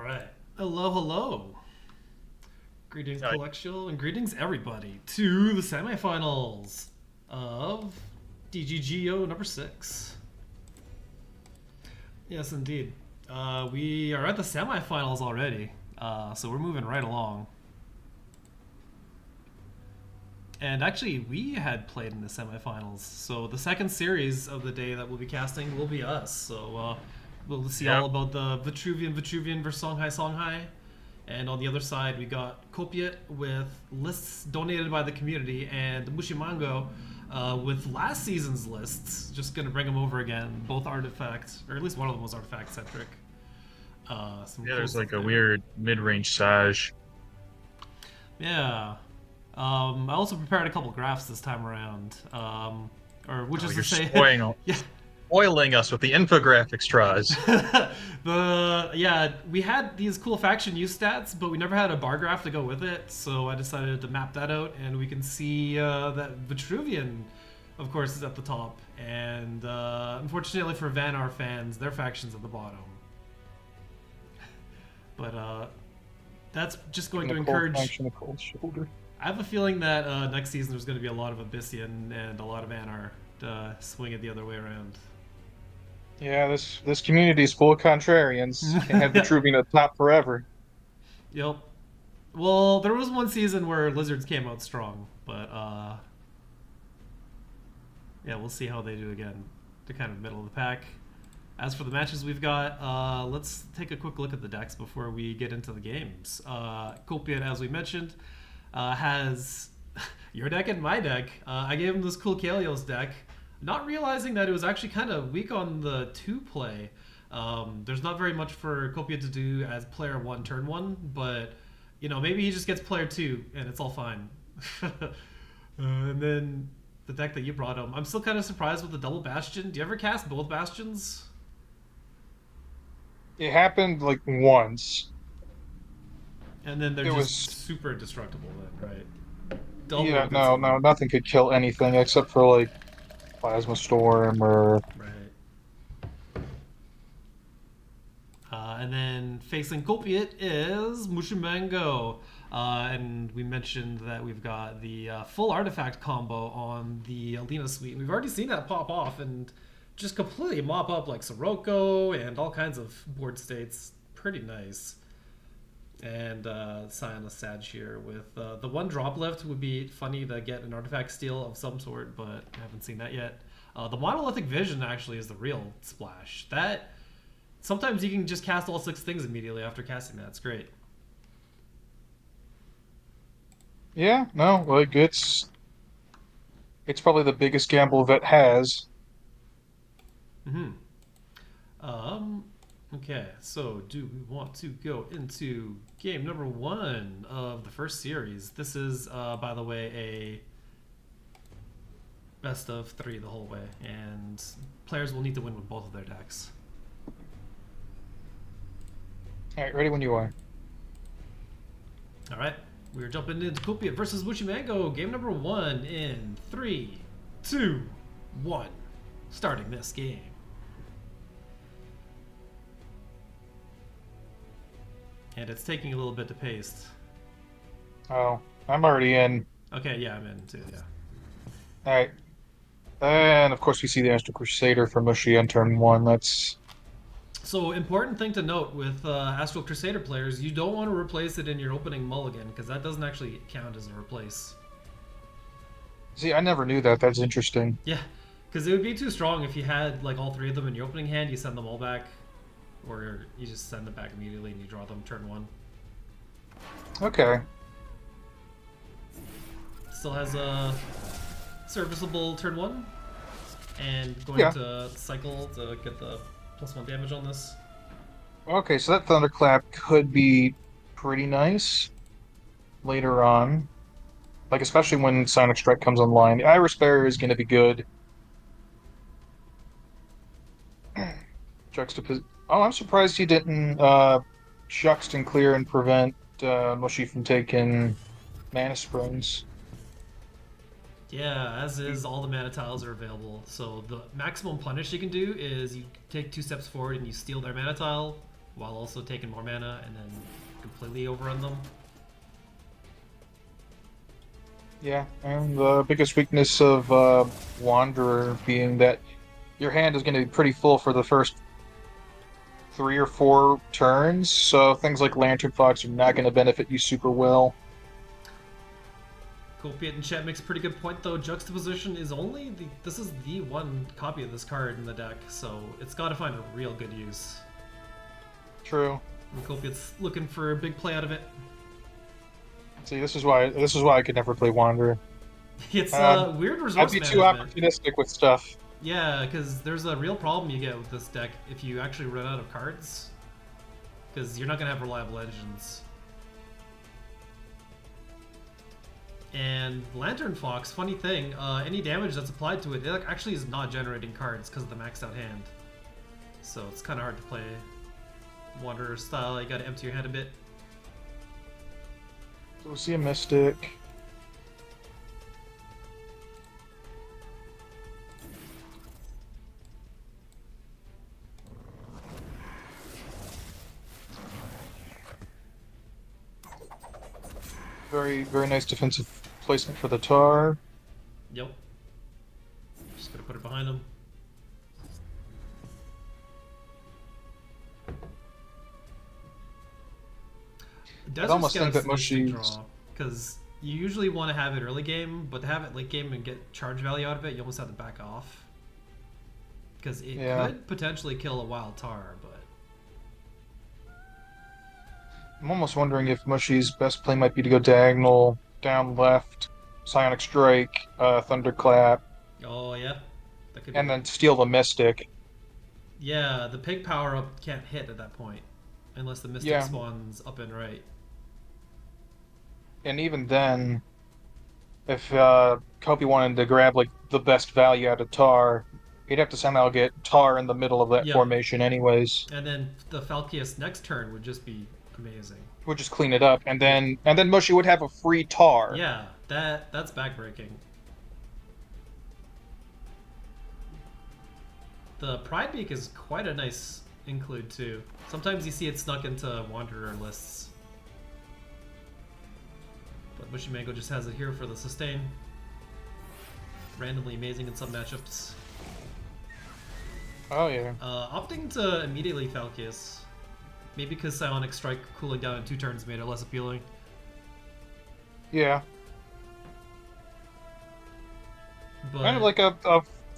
right. Hello, hello. Greetings, Uh, Colexial, and greetings, everybody, to the semifinals of DGGO number 6. Yes, indeed. We are at the semifinals already, so we're moving right along. And actually, we had played in the semifinals, so the second series of the day that we'll be casting will be us. So we'll see yeah, all about the Vitruvian versus Songhai. And on the other side, we got kopiuyt with lists donated by the community, and MushyMango with last season's lists. Just gonna bring them over again. Both artifacts, or at least one of them was artifact centric. Some yeah. cool There's stuff like a there. weird mid-range Sage. Yeah. I also prepared a couple graphs this time around. Or which Oh, is to you're say, yeah, spoiling us with the infographics, Trozz. we had these cool faction use stats, but we never had a bar graph to go with it. So I decided to map that out, and we can see that Vitruvian, of course, is at the top, and unfortunately for Vanar fans, their faction's at the bottom. But that's just going And to a cold encourage. function, a cold shoulder. I have a feeling that next season there's going to be a lot of Abyssian and a lot of Anar to swing it the other way around. Yeah, this community is full of contrarians. Can't have Vitruvian at the top forever. Yep. Well, there was one season where Lizards came out strong, but yeah, we'll see how they do again. They're kind of middle of the pack. As for the matches we've got, let's take a quick look at the decks before we get into the games. kopiuyt, as we mentioned, has your deck and my deck. I gave him this cool Kalios deck, not realizing that it was actually kind of weak on the 2 play. There's not very much for kopiuyt to do as player 1, turn 1, but maybe he just gets player 2 and it's all fine. And then the deck that you brought him, I'm still kind of surprised with the double Bastion. Do you ever cast both Bastions? It happened like once. And then they're It just was super destructible then, right? Double yeah, no, invincible. nothing could kill anything except for like Plasma Storm or Right. And then facing kopiuyt is MushyMango. And we mentioned that we've got the full artifact combo on the Alina suite. We've already seen that pop off and just completely mop up like Sirocco and all kinds of board states. Pretty nice. And Scion Sag here with the one drop left would be funny to get an artifact steal of some sort, but I haven't seen that yet. The monolithic vision actually is the real splash. That sometimes you can just cast all 6 things immediately after casting that. It's great. yeah, no, like it's probably the biggest gamble Vet has. Hmm. Um. Okay. So, do we want to go into game number 1 of the first series? This is, by the way, a best of 3 the whole way, and players will need to win with both of their decks. All right, ready when you are. All right, we're jumping into kopiuyt versus MushyMango. Game number 1 in 3, 2, 1. Starting this game. And it's taking a little bit to paste. Oh, I'm already in. Okay, yeah, I'm in too, yeah. All right. And of course we see the Astral Crusader for Mushy on turn one. That's So, important thing to note with Astral Crusader players, you don't want to replace it in your opening mulligan, because that doesn't actually count as a replace. see, I never knew that. That's interesting. Yeah, because it would be too strong if you had like all 3 of them in your opening hand, you send them all back, or you just send them back immediately and you draw them turn 1. Okay. Still has a serviceable turn 1, and going Yeah. to cycle to get the +1 damage on this. Okay, so that Thunderclap could be pretty nice later on. Like especially when Sonic Strike comes online. The Iris Bearer is gonna be good. Juxtapose. Oh, I'm surprised he didn't juxt and clear and prevent Mushy from taking Mana Springs. Yeah, as is, all the mana tiles are available. So the maximum punish you can do is you take 2 steps forward and you steal their mana tile while also taking more mana and then completely overrun them. Yeah, and the biggest weakness of Wanderer being that your hand is going to be pretty full for the first 3 or 4 turns, so things like Lantern Fox are not going to benefit you super well. Kopiuyt in chat makes a pretty good point though. Juxtaposition is only this is the one copy of this card in the deck, so it's got to find a real good use. True. And Kopiuyt's looking for a big play out of it. See, this is why I could never play Wanderer. It's weird resource I'd be too management. opportunistic with stuff. Yeah, because there's a real problem you get with this deck if you actually run out of cards. Because you're not going to have reliable engines. And Lantern Fox, funny thing, any damage that's applied to it, it actually is not generating cards because of the maxed out hand. So it's kind of hard to play Wanderer style. You got to empty your hand a bit. So we'll see a Mystic. Very, very nice defensive placement for the Tar. Yep. Just gonna put it behind him. I'd almost think that Mushy, because you usually want to have it early game, but to have it late game and get charge value out of it, you almost have to back off. Because it could potentially kill a wild Tar, but I'm almost wondering if Mushy's best play might be to go diagonal, down left, Psionic Strike, Thunderclap. Oh yeah, that could. And then steal the Mystic. Yeah, the pig power up can't hit at that point, unless the Mystic spawns up and right. And even then, if Kopi wanted to grab like the best value out of Tar, he'd have to somehow get Tar in the middle of that formation, anyways. And then the Falkius next turn would just be amazing. Would just clean it up, and then Mushy would have a free Tar. Yeah, that's backbreaking. The Pride Beak is quite a nice include too. Sometimes you see it snuck into Wanderer lists. But MushyMango just has it here for the sustain. Randomly amazing in some matchups. Oh yeah. Opting to immediately Falkius. Maybe because Psionic Strike cooling down in 2 turns made it less appealing. Yeah. But, kind of like a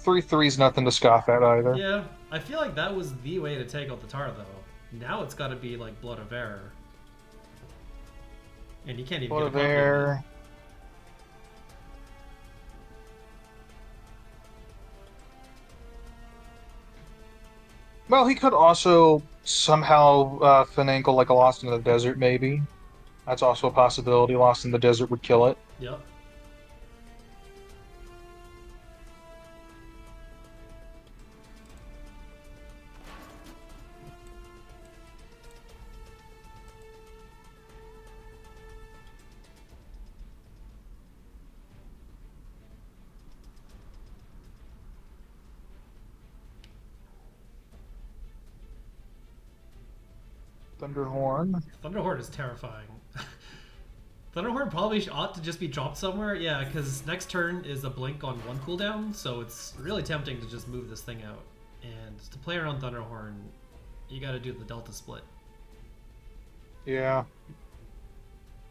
3/3's nothing to scoff at either. Yeah, I feel like that was the way to take out the Tar though. Now it's got to be like Blood of Air. And you can't even Blood get a of Air. Well, he could also somehow finagle like a Lost in the Desert, maybe. That's also a possibility. Lost in the Desert would kill it. Yep. Thunderhorn. Thunderhorn is terrifying. Thunderhorn probably ought to just be dropped somewhere. Yeah, because next turn is a blink on 1 cooldown, so it's really tempting to just move this thing out. And to play around Thunderhorn, you gotta do the Delta split. Yeah.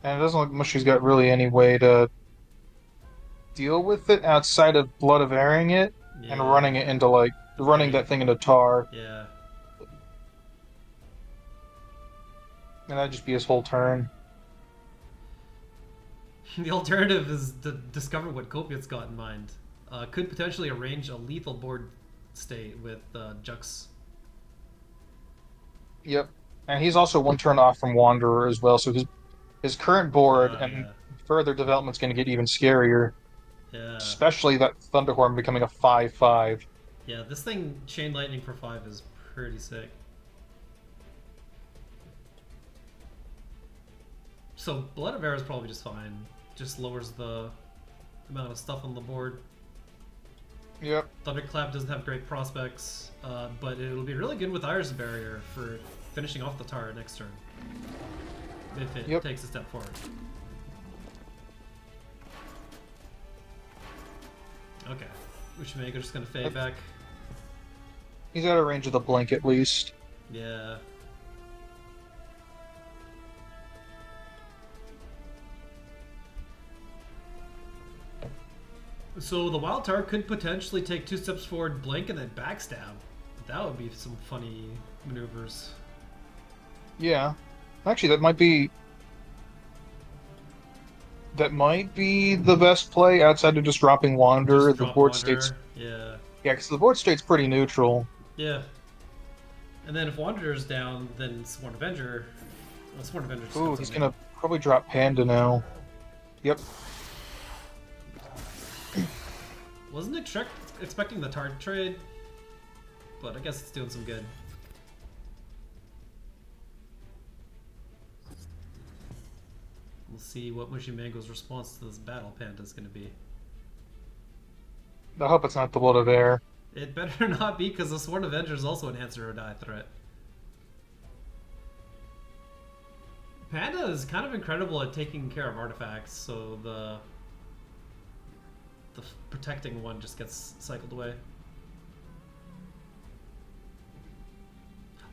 And it doesn't look like Mushy's got really any way to deal with it outside of Blood of Airing it and running it into like that thing into Tar. Yeah. And that'd just be his whole turn. The alternative is to discover what Kopiuyt's got in mind. Could potentially arrange a lethal board state with Jux. Yep. And he's also 1 turn off from Wanderer as well, so his current board and further development's going to get even scarier. Yeah. Especially that Thunderhorn becoming a 5/5. Yeah, this thing, Chain Lightning for 5 is pretty sick. So Blood of Air is probably just fine. Just lowers the amount of stuff on the board. Yep. Thunderclap doesn't have great prospects, but it'll be really good with Iris Barrier for finishing off the tower next turn. If it takes a step forward. Okay. MushyMango just gonna fade back. He's out of range of the blink at least. Yeah. So the wild tower could potentially take 2 steps forward, blink, and then backstab. That would be some funny maneuvers. Yeah. Actually, that might be the best play outside of just dropping Wander. Just The drop board Wanderer. state's Yeah. because the board state's pretty neutral. Yeah. And then if Wanderer's down, then Sworn Avenger. Well, Sworn Avenger. just Ooh, comes he's in. gonna probably drop Panda now. Yep. Wasn't expecting the Tard trade, but I guess it's doing some good. We'll see what MushyMango's response to this battle panda is going to be. I hope it's not the Blood of Air. It better not be, because the Sworn Avenger is also an answer or die threat. Panda is kind of incredible at taking care of artifacts, so the protecting one just gets cycled away.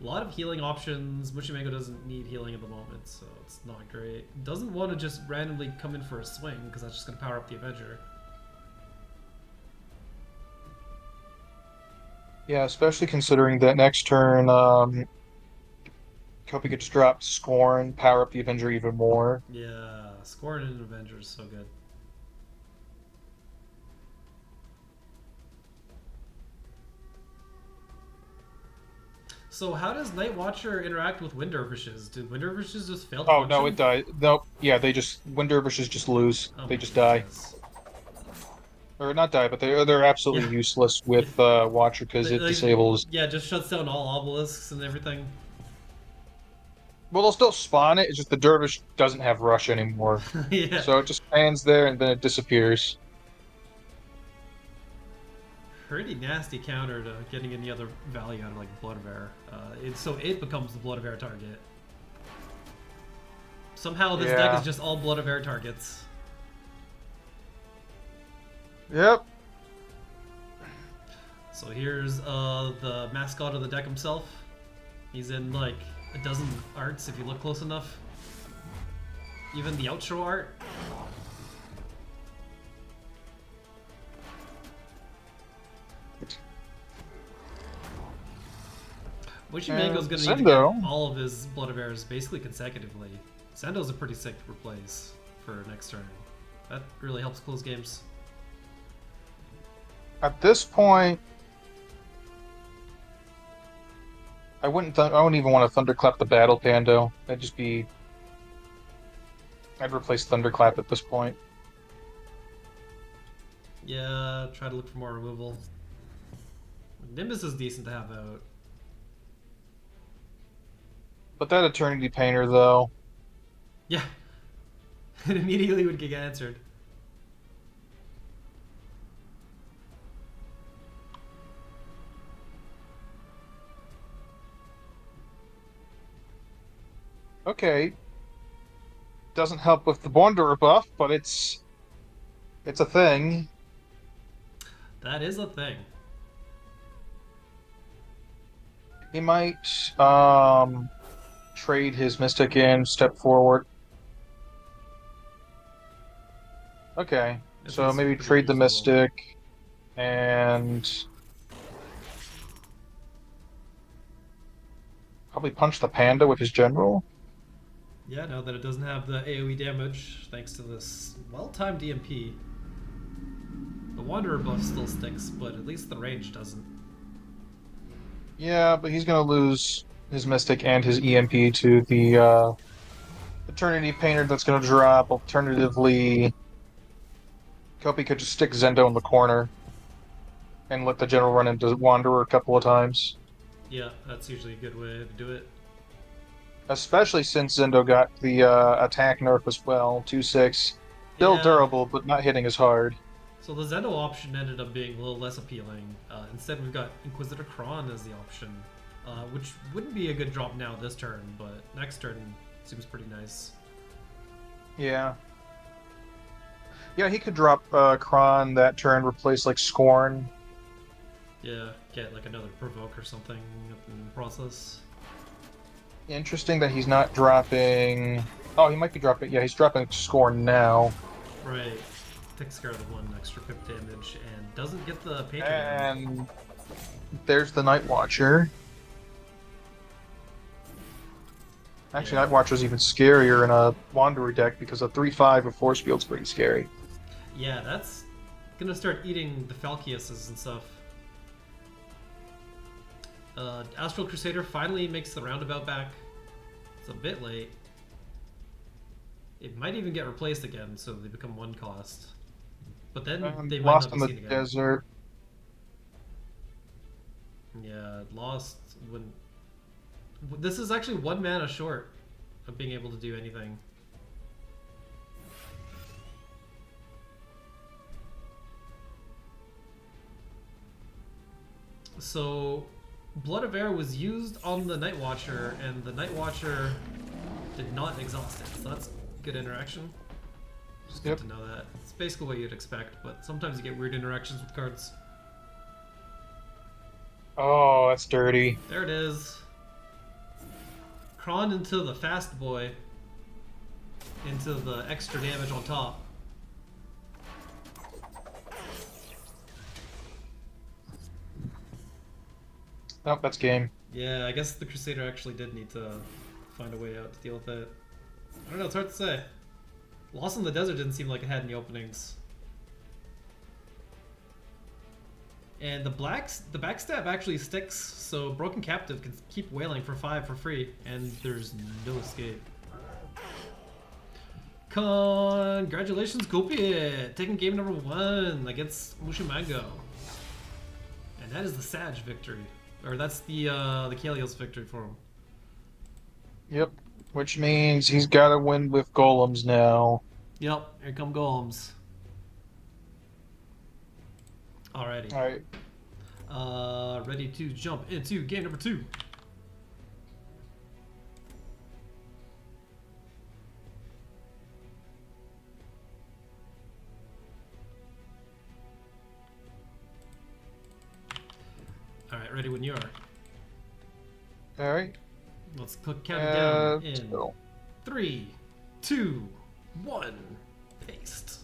A lot of healing options. MushyMango doesn't need healing at the moment, so it's not great. Doesn't want to just randomly come in for a swing, because that's just going to power up the Avenger. Yeah, especially considering that next turn, Kopi could just drop Scorn, power up the Avenger even more. Yeah, Scorn and Avenger is so good. So how does Night Watcher interact with Wind Dervishes? Did Wind Dervishes just fail to Oh, function? no, it died. Nope. Yeah, Wind Dervishes just lose. Oh They my just die. goodness. Or not die, but they're absolutely Yeah. useless with Watcher because it Like, disables. Yeah, just shuts down all obelisks and everything. Well, they'll still spawn it, it's just the Dervish doesn't have Rush anymore. Yeah. So it just stands there and then it disappears. Pretty nasty counter to getting any other value out of like Blood of Air. So it becomes the Blood of Air target. Somehow this deck Yeah. is just all Blood of Air targets. Yep. So here's the mascot of the deck himself. He's in like a dozen arts if you look close enough. Even the outro art. MushyMango's gonna need to Sendo. get all of his Blood of Airs basically consecutively. Sendo's a pretty sick replace for next turn. That really helps close games. At this point, I wouldn't even want to Thunderclap the Battle Pando. I'd replace Thunderclap at this point. Yeah, try to look for more removal. Nimbus is decent to have out. But that Eternity Painter, though. Yeah. It immediately would get answered. Okay. Doesn't help with the Wanderer buff, but it's a thing. That is a thing. He might trade his Mystic in, step forward. Okay, This so is maybe pretty trade the usable. Mystic and probably punch the Panda with his General. Yeah, now that it doesn't have the AoE damage, thanks to this well-timed DMP. The Wanderer buff still sticks, but at least the range doesn't. Yeah, but he's gonna lose his Mystic and his EMP to the Eternity Painter that's gonna drop. Alternatively, Kopi could just stick Zendo in the corner and let the General run into Wanderer a couple of times. Yeah, that's usually a good way to do it. Especially since Zendo got the attack nerf as well, 2/6. Still Yeah. durable, but not hitting as hard. So the Zendo option ended up being a little less appealing. Instead, we've got Inquisitor Kron as the option. which wouldn't be a good drop now this turn, but next turn seems pretty nice. Yeah. Yeah, he could drop Kron that turn, replace like Scorn. Yeah, get like another provoke or something in the process. Interesting that he's not dropping. Oh, he might be dropping. Yeah, he's dropping Scorn now. Right. Takes care of the 1 extra pip damage and doesn't get the patron. And there's the Night Watcher. Actually, Yeah. Night Watcher's even scarier in a Wanderer deck because a 3/5 of Force Field's pretty scary. Yeah, that's gonna start eating the Falkiuses and stuff. Astral Crusader finally makes the roundabout back. It's a bit late. It might even get replaced again, so they become 1 cost. But then And they might Lost not in be the seen again. Desert. Yeah, lost when. This is actually 1 mana short of being able to do anything. So, Blood of Air was used on the Night Watcher, and the Night Watcher did not exhaust it. So that's good interaction. Just good Yep. to know that. It's basically what you'd expect, but sometimes you get weird interactions with cards. Oh, that's dirty. There it is. Kron into the fast boy. Into the extra damage on top. Nope, that's game. Yeah, I guess the Crusader actually did need to find a way out to deal with it. I don't know, it's hard to say. Lost in the Desert didn't seem like it had any openings. And the backstab actually sticks, so Broken Captive can keep wailing for 5 for free, and there's no escape. Congratulations, kopiuyt! Taking game number 1 against MushyMango. And that is the Sag victory. Or that's the Kalios victory for him. Yep. Which means he's got to win with golems now. Yep, here come golems. Alrighty. Alright. Ready to jump into game number 2. Alright, ready when you are. Alright. Let's count it down Let's in go. 3, 2, 1. Paste.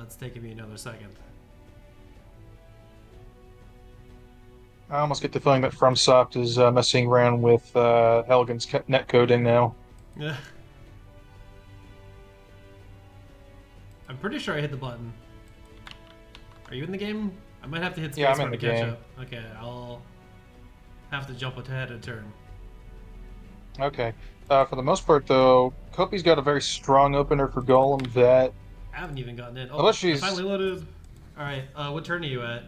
It's taking me another second. I almost get the feeling that FromSoft is messing around with Helgen's net coding now. Yeah. I'm pretty sure I hit the button. Are you in the game? I might have to hit spacebar Yeah, I'm in to the catch game. up. Okay, I'll have to jump ahead a turn. Okay. For the most part, though, Kopi's got a very strong opener for Golem that... I haven't even gotten in. Oh, Unless I she's- finally loaded. Alright, what turn are you at?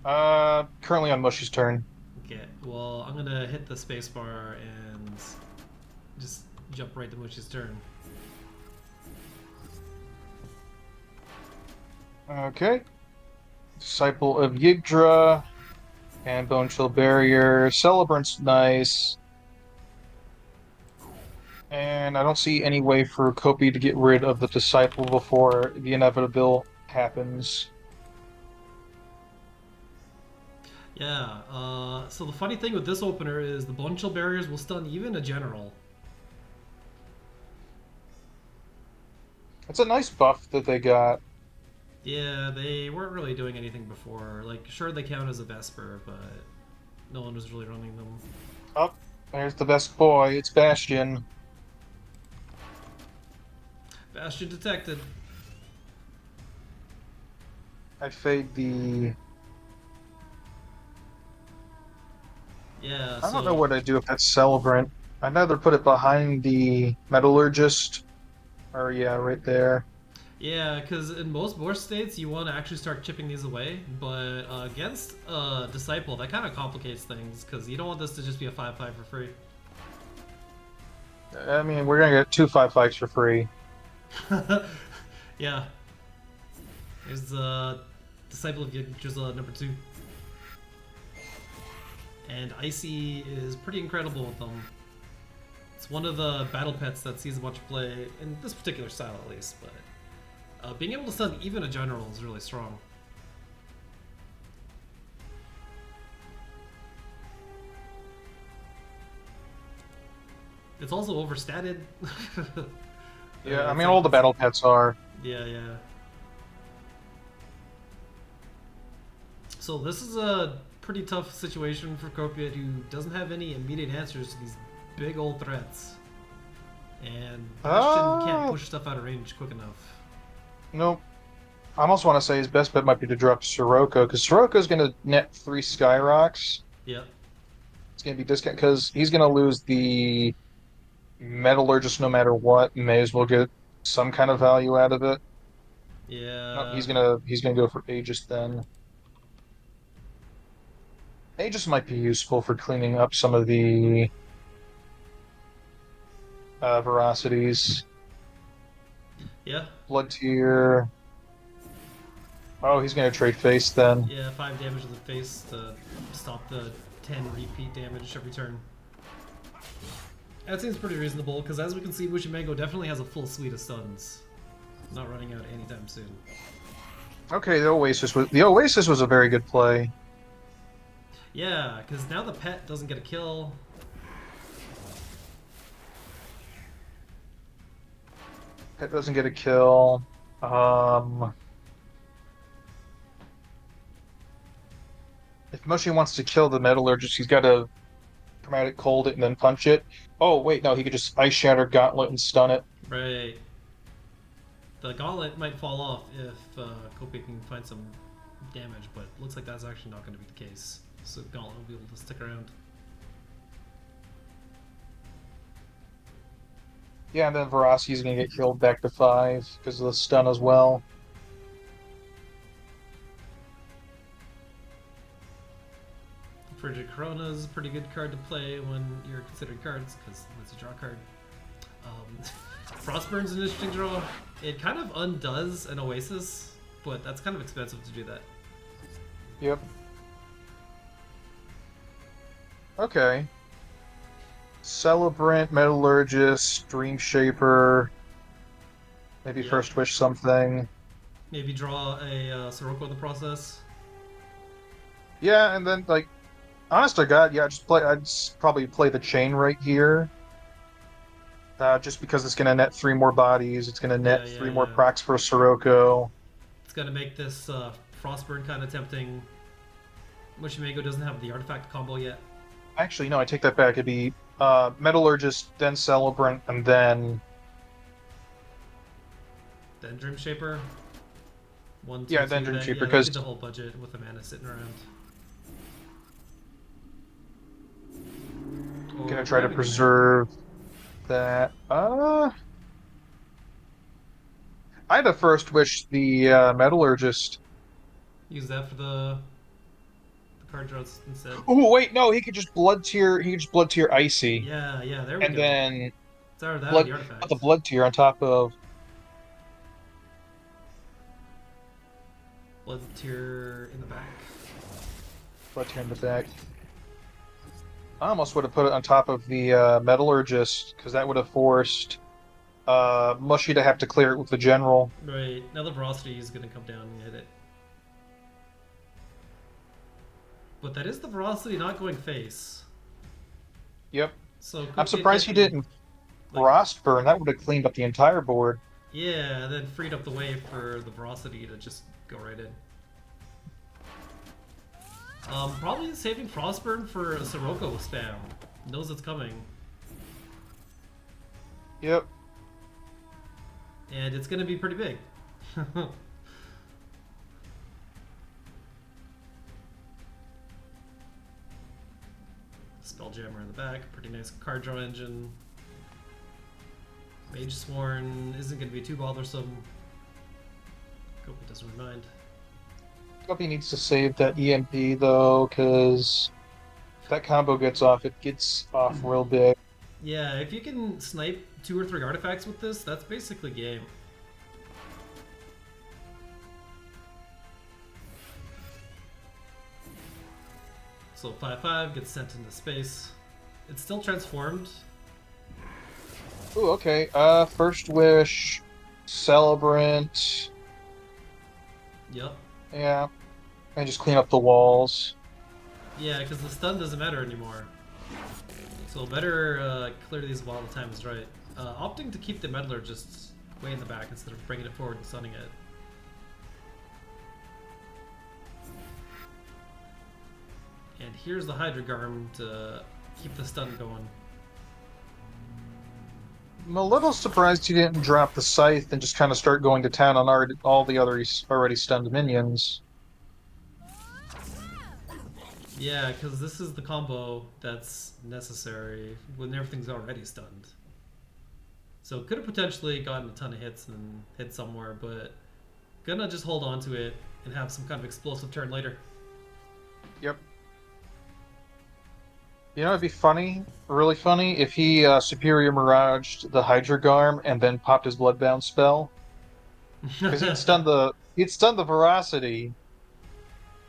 currently on Mushy's turn. Okay, well, I'm gonna hit the spacebar and just jump right to Mushy's turn. Okay. Disciple of Yggdra and Bone Chill Barrier. Celebrant's nice. And I don't see any way for Kopi to get rid of the Disciple before the inevitable happens. Yeah, so the funny thing with this opener is the Bone Chill Barriers will stun even a general. It's a nice buff that they got. Yeah, they weren't really doing anything before. Like, sure, they count as a Vesper, but no one was really running them. Oh, there's the best boy. It's Bastion. Bastion detected. I fade the... Yeah, I don't know what I'd do if that's Celebrant. I'd either put it behind the Metallurgist, or yeah, right there. Yeah, because in most board states, you want to actually start chipping these away, but against Disciple, that kind of complicates things, because you don't want this to just be a 5/5 for free. I mean, we're gonna get 2 5/5s for free. Yeah. There's Disciple of Yggdrasil number 2. And Icy is pretty incredible with them. It's one of the battle pets that sees a bunch of play, in this particular style at least, but being able to stun even a general is really strong. It's also overstated. Yeah, I mean, all the battle pets are. Yeah, yeah. So this is a pretty tough situation for kopiuyt, who doesn't have any immediate answers to these big old threats. And Bastion can't push stuff out of range quick enough. Nope. I almost want to say his best bet might be to drop Sirocco, because Sirocco's going to net 3 Skyrocks. Yep. It's going to be discount, because he's going to lose the Metallurgist no matter what. May as well get some kind of value out of it. Yeah. No, he's gonna go for Aegis then. Aegis might be useful for cleaning up some of the Verocities. Yeah. Blood Tier. Oh, he's gonna trade face then. Yeah, 5 damage to the face to stop the 10 repeat damage every turn. That seems pretty reasonable, because as we can see, MushyMango definitely has a full suite of stuns. Not running out anytime soon. Okay, the Oasis was a very good play. Yeah, because now the pet doesn't get a kill. Pet doesn't get a kill. If Mushy wants to kill the Metallurgist, he's got to Chromatic Cold it and then punch it. Oh, wait, no, he could just Ice Shatter Gauntlet and stun it. Right. The Gauntlet might fall off if kopiuyt can find some damage, but looks like that's actually not going to be the case. So Gauntlet will be able to stick around. Yeah, and then Verocity's going to get killed back to 5 because of the stun as well. Frigid Corona is a pretty good card to play when you're considering cards, because it lets you draw a card. Frostburn's an interesting draw. It kind of undoes an Oasis, but that's kind of expensive to do that. Yep. Okay. Celebrant, Metallurgist, Dream Shaper. Maybe First Wish something. Maybe draw a Sirocco in the process. Yeah, and then, like, honest to God, yeah, I'd probably play the Chain right here. Just because it's going to net 3 more bodies, it's going to net 3 more procs for Sirocco. It's going to make this Frostburn kind of tempting. MushyMango doesn't have the artifact combo yet. Actually, no, I take that back. It'd be Metallurgist, then Celebrant, and then... Then Dream Shaper. 1, 2, yeah, then Dream Shaper, because the whole budget with the mana sitting around. I'm gonna try to preserve that. I'd have First Wish the Metallurgist. Use that for the card draws instead. Oh wait, no, he could just Blood Tier. He could just Blood Tier Icy. Yeah, there we go. And then that the Blood Tier on top of Blood Tier in the back. Blood Tier in the back. I almost would have put it on top of the Metallurgist, because that would have forced Mushy to have to clear it with the General. Right. Now the Verocity is going to come down and hit it. But that is the Verocity not going face. Yep. So I'm surprised he didn't Frostburn. That would have cleaned up the entire board. Yeah, then freed up the way for the Verocity to just go right in. Probably saving Frostburn for a Sirocco spam. Knows it's coming. Yep. And it's gonna be pretty big. Spelljammer in the back, pretty nice card draw engine. Mage Sworn isn't gonna be too bothersome. Hope it doesn't remind. Kopi needs to save that EMP though, because if that combo gets off, it gets off real big. Yeah, if you can snipe 2 or 3 artifacts with this, that's basically game. So 5/5 gets sent into space. It's still transformed. Ooh, okay. First wish, celebrant. Yep. Yeah, and just clean up the walls. Yeah, because the stun doesn't matter anymore. So better clear these while the time is right. Opting to keep the meddler just way in the back instead of bringing it forward and stunning it. And here's the Hydra Garm to keep the stun going. I'm a little surprised you didn't drop the scythe and just kind of start going to town on all the other already stunned minions. Yeah, because this is the combo that's necessary when everything's already stunned. So could have potentially gotten a ton of hits and hit somewhere, but gonna just hold on to it and have some kind of explosive turn later. Yep. You know, it'd be funny, really funny, if he Superior Miraged the Hydra Garm and then popped his Bloodbound spell. Because he'd stun the Veracity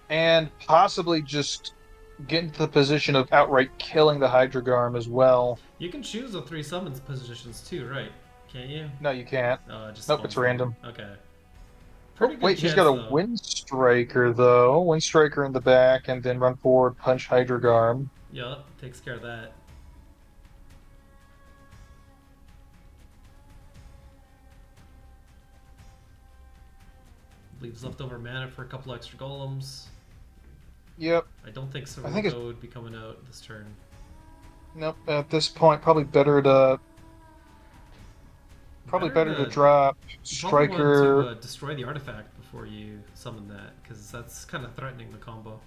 and possibly just get into the position of outright killing the Hydra Garm as well. You can choose the 3 summons positions too, right? Can't you? No, you can't. Just Nope, it's random. Okay. Oh, Pretty good wait, he's chance, got a though. Windstriker, though. Windstriker in the back, and then run forward, punch Hydra Garm. Yeah, takes care of that. Leaves leftover mana for a couple extra golems. Yep. I don't think I think Sirocco would be coming out this turn. Nope. At this point, probably better to drop Probably Striker. want to destroy the artifact before you summon that, because that's kind of threatening the combo.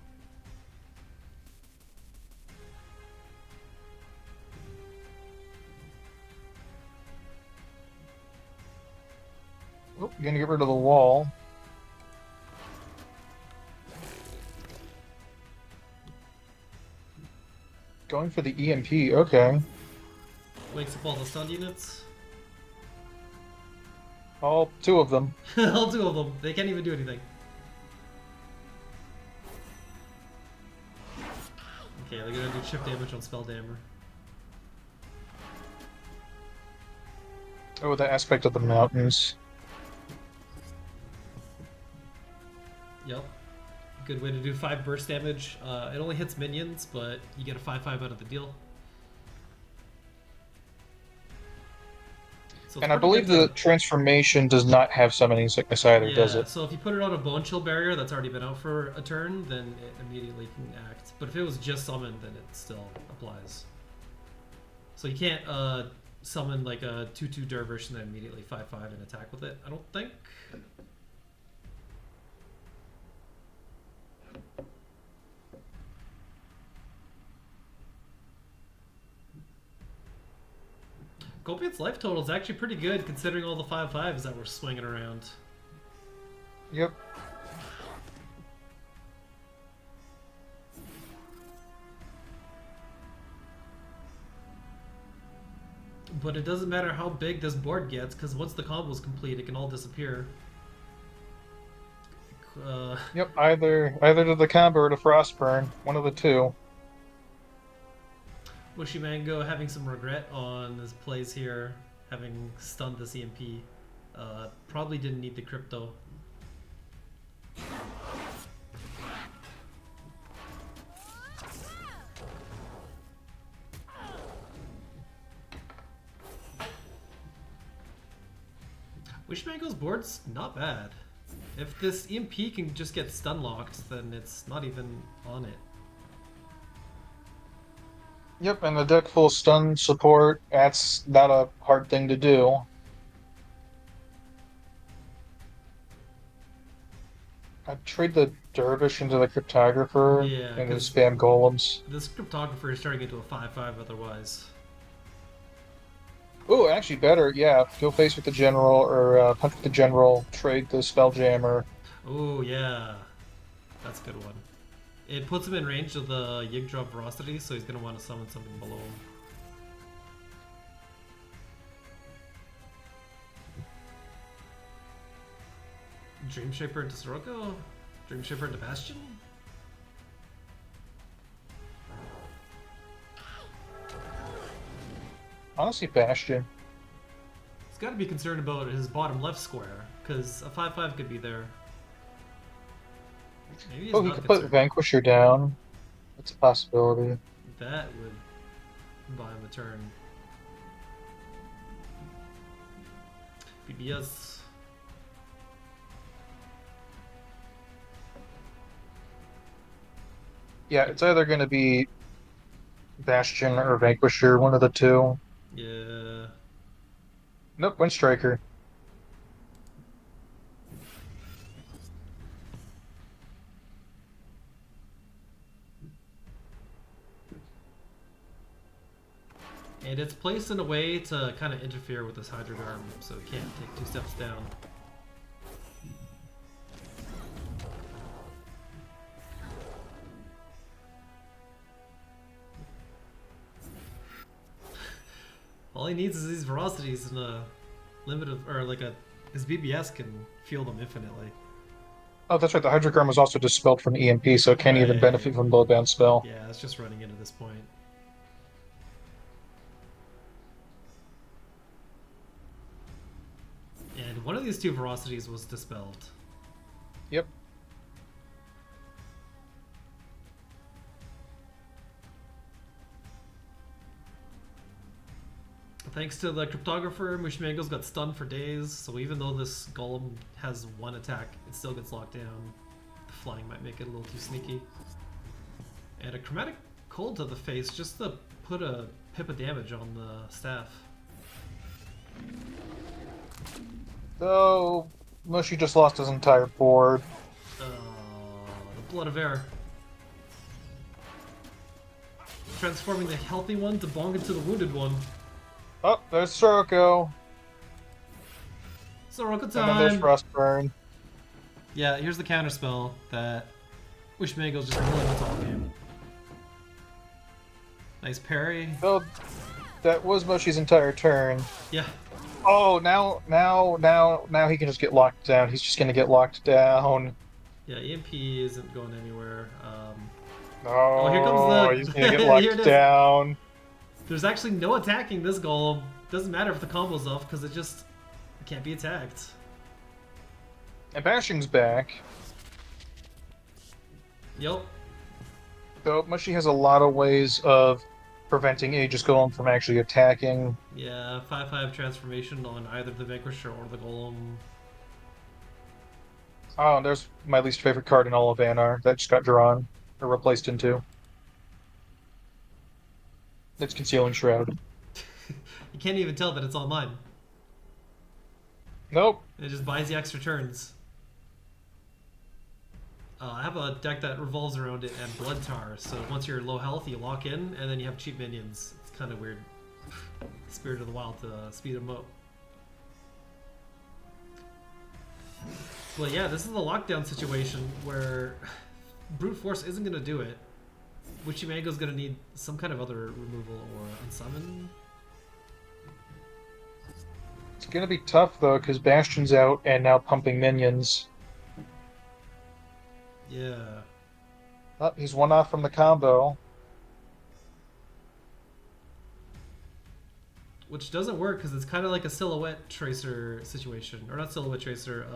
Oh, you're gonna get rid of the wall. Going for the EMP. Okay. Wakes up all the stun units. All 2 of them. All 2 of them. They can't even do anything. Okay, they're gonna do chip damage on Spelldammer. Oh, the aspect of the mountains. Yep. Good way to do 5 burst damage. It only hits minions, but you get a 5/5 out of the deal. So And I believe the transformation does not have summoning sickness either, does it? So if you put it on a Bone Chill barrier that's already been out for a turn, then it immediately can act. But if it was just summoned, then it still applies. So you can't summon like a 2/2 Dervish and then immediately 5/5 and attack with it, I don't think. Kopiuyt's life total is actually pretty good considering all the 5/5s that were swinging around. Yep. But it doesn't matter how big this board gets, because once the combo's complete, it can all disappear. Yep, either to the combo or to Frostburn. One of the 2. MushyMango having some regret on his plays here, having stunned the CMP. Probably didn't need the crypto. MushyMango's board's not bad. If this EMP can just get stun locked, then it's not even on it. Yep, and the deck full stun support, that's not a hard thing to do. I'd trade the Dervish into the Cryptographer and then spam Golems. This Cryptographer is turning into a 5/5 otherwise. Ooh, actually better, yeah. Go face with the General, or punch with the General, trade the Spelljammer. Oh, yeah. That's a good one. It puts him in range of the Yggdrasil Veracity, so he's going to want to summon something below him. Dreamshaper into Sirocco? Dreamshaper into Bastion? Honestly, Bastion. He's got to be concerned about his bottom left square, because a 5/5 could be there. Maybe he's Oh, he not could put concerned. Vanquisher down. That's a possibility. That would buy him a turn. BBS. Yeah, it's either going to be Bastion or Vanquisher, one of the two. Yeah. Nope, Windstriker. And it's placed in a way to kind of interfere with this Hydra Arm, so it can't take 2 steps down. All he needs is these velocities and a limit of, or like his BBS can fuel them infinitely. Oh, that's right. The Hydrogram was also dispelled from EMP, so it can't even Right. benefit from Blowbound spell. Yeah, it's just running in at this point. And one of these 2 velocities was dispelled. Yep. Thanks to the cryptographer, MushyMango's got stunned for days, so even though this golem has 1 attack, it still gets locked down. The flying might make it a little too sneaky. And a chromatic cold to the face just to put a pip of damage on the staff. So, Mushy just lost his entire board. The blood of air. Transforming the healthy one to bong into the wounded one. Oh, there's Soroko. Soroko And then there's time! Frostburn. Yeah, here's the counterspell that MushyMango's just rolling with all game. Nice parry. Oh, that was Mushy's entire turn. Yeah. Oh, now he can just get locked down. He's just gonna get locked down. Yeah, EMP isn't going anywhere. Oh, here comes the... he's gonna get Here locked it is. down. There's actually no attacking this golem. Doesn't matter if the combo's off, because it can't be attacked. And Bashing's back. Yep. So Mushy has a lot of ways of preventing Aegis Golem from actually attacking. Yeah, 5/5 transformation on either the Vanquisher or the golem. Oh, and there's my least favorite card in all of Anar that just got drawn, or replaced into. It's Concealing Shroud. You can't even tell that it's online. Nope. It just buys you extra turns. I have a deck that revolves around it and Blood Tar, so once you're low health, you lock in, and then you have cheap minions. It's kind of weird. Spirit of the Wild to speed them up. But yeah, this is the lockdown situation where Brute Force isn't going to do it. MushyMango's going to need some kind of other removal or unsummon. It's gonna be tough though, because Bastion's out and now pumping minions. Yeah. Oh, he's 1 off from the combo. Which doesn't work because it's kind of like a Silhouette Tracer situation. Or not Silhouette Tracer,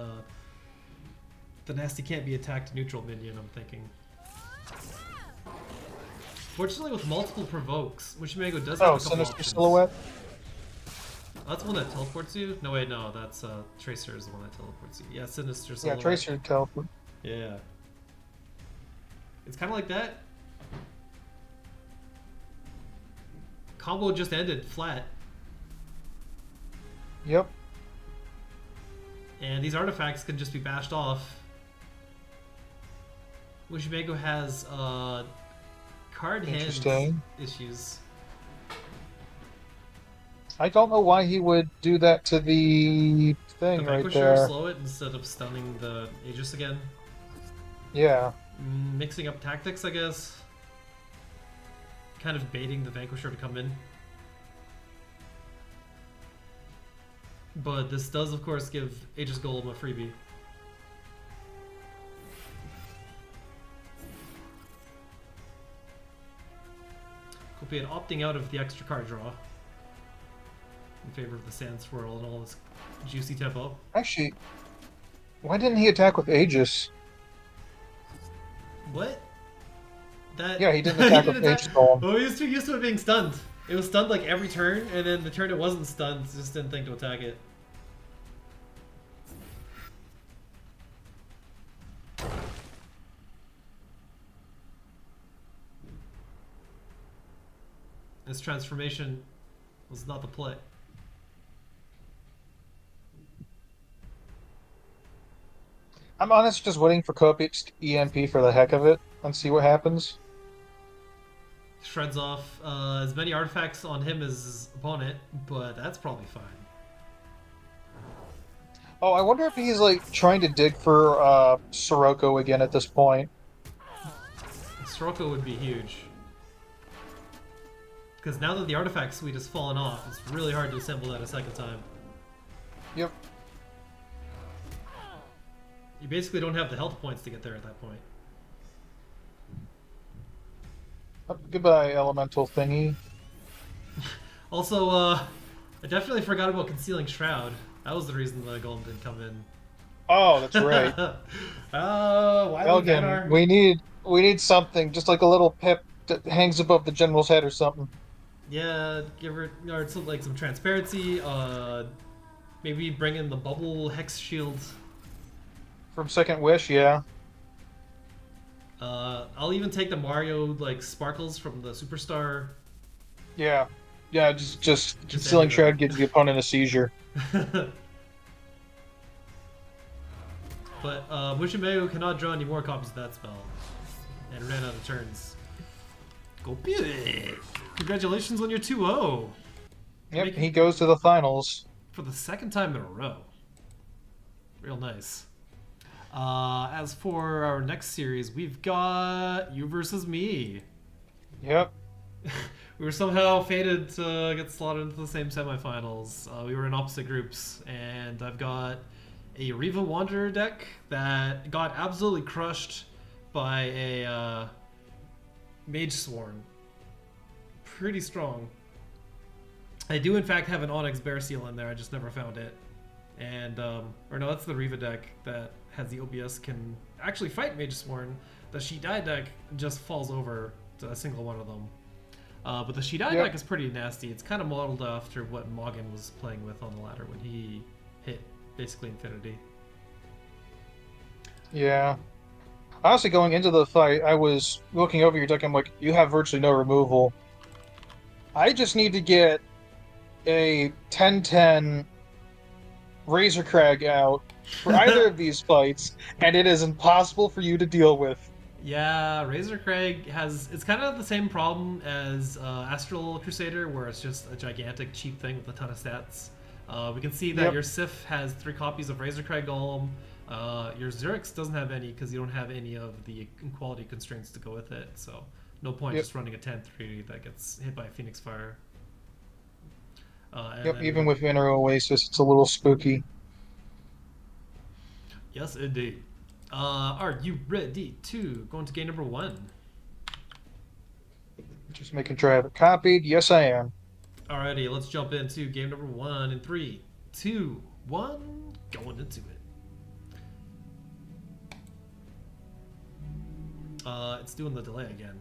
the nasty can't be attacked neutral minion, I'm thinking. Fortunately, with multiple provokes, MushyMango does have a couple Sinister options. Silhouette. Oh, that's the one that teleports you? No, wait, no, that's Tracer is the one that teleports you. Yeah, Sinister Silhouette. Yeah, Tracer teleport. Yeah. It's kind of like that. Combo just ended flat. Yep. And these artifacts can just be bashed off. MushyMango has card hand Interesting. issues. I don't know why he would do that to the thing The right Vanquisher there. slow it instead of stunning the Aegis again. Yeah. Mixing up tactics, I guess. Kind of baiting the Vanquisher to come in. But this does, of course, give Aegis Golem a freebie. Kopiuyt opting out of the extra card draw. in favor of the Sand Swirl and all this juicy tempo. Actually, why didn't he attack with Aegis? What? That Yeah, he didn't attack with Aegis Golem. Oh, he was too used to it being stunned. It was stunned like every turn, and then the turn it wasn't stunned, just didn't think to attack it. This transformation was not the play. I'm honestly just waiting for kopiuyt to EMP for the heck of it and see what happens. Shreds off as many artifacts on him as his opponent, but that's probably fine. Oh, I wonder if he's like trying to dig for Sirocco again at this point. Sirocco would be huge. Because now that the artifact suite has fallen off, it's really hard to assemble that a second time. Yep. You basically don't have the health points to get there at that point. Goodbye, elemental thingy. Also, I definitely forgot about Concealing Shroud. That was the reason the golem didn't come in. Oh, that's right. Why Elgin, we need something, just like a little pip that hangs above the general's head or something. Yeah, give her or some, like some transparency. Maybe bring in the bubble hex shield. From Second Wish, yeah. I'll even take the Mario like sparkles from the Superstar. Yeah, just Concealing Shroud gives the opponent a seizure. But MushyMango cannot draw any more copies of that spell, and ran out of turns. Kopiuyt! Congratulations on your 2-0. Yep, he goes to the finals for the second time in a row. Real nice. As for our next series, we've got you versus me. Yep. We were somehow fated to get slotted into the same semifinals. We were in opposite groups, and I've got a Riva Wanderer deck that got absolutely crushed by a Mage Sworn. Pretty strong. I do in fact have an Onyx Bear Seal in there, I just never found it. And, or no, that's the Riva deck that has the OBS can actually fight Mage Sworn. The Shidai deck just falls over to a single one of them. But the Shidai deck is pretty nasty. It's kind of modeled after what Mogin was playing with on the ladder when he hit basically infinity. Yeah. Honestly, going into the fight, I was looking over your deck, I'm like, you have virtually no removal. I just need to get a 10-10 Razor Crag out for either of these fights, and it is impossible for you to deal with. Yeah, Razor Crag it's kind of the same problem as Astral Crusader, where it's just a gigantic cheap thing with a ton of stats. We can see that your Sif has 3 copies of Razor Crag Golem. Your Xerix doesn't have any because you don't have any of the quality constraints to go with it, so no point just running a 10-3 that gets hit by a Phoenix Fire. Even with Inner Oasis, it's a little spooky. Yes, indeed. Are you ready to go into game number 1? Just making sure I have it copied. Yes, I am. Alrighty, let's jump into game number 1 in 3, 2, 1, going into it. It's doing the delay again.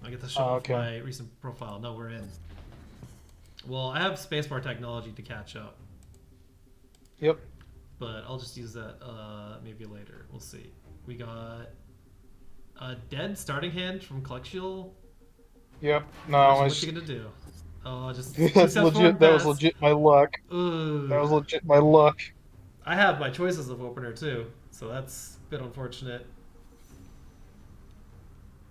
I get to show off my recent profile. No, we're in. Well, I have spacebar technology to catch up. Yep. But I'll just use that maybe later. We'll see. We got a dead starting hand from Colexiel. Yep. No, what you gonna do? Oh, just that's legit. That was legit my luck. Ooh. That was legit my luck. I have my choices of opener too, so that's a bit unfortunate.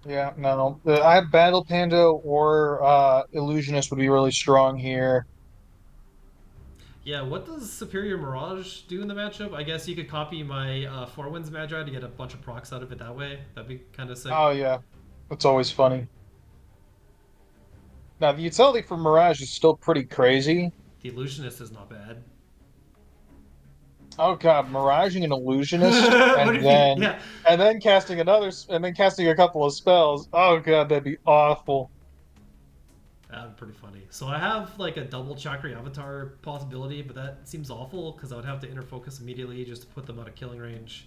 Yeah, no. I have Battle Panda or Illusionist would be really strong here. Yeah, what does Superior Mirage do in the matchup? I guess you could copy my Four Winds Magi to get a bunch of procs out of it that way. That'd be kind of sick. Oh, yeah. That's always funny. Now, the utility for Mirage is still pretty crazy. The Illusionist is not bad. Oh god, Miraging an Illusionist and then casting a couple of spells. Oh god, that'd be awful. That'd be pretty funny. So I have like a double Chakra Avatar possibility, but that seems awful because I would have to inner focus immediately just to put them out of killing range.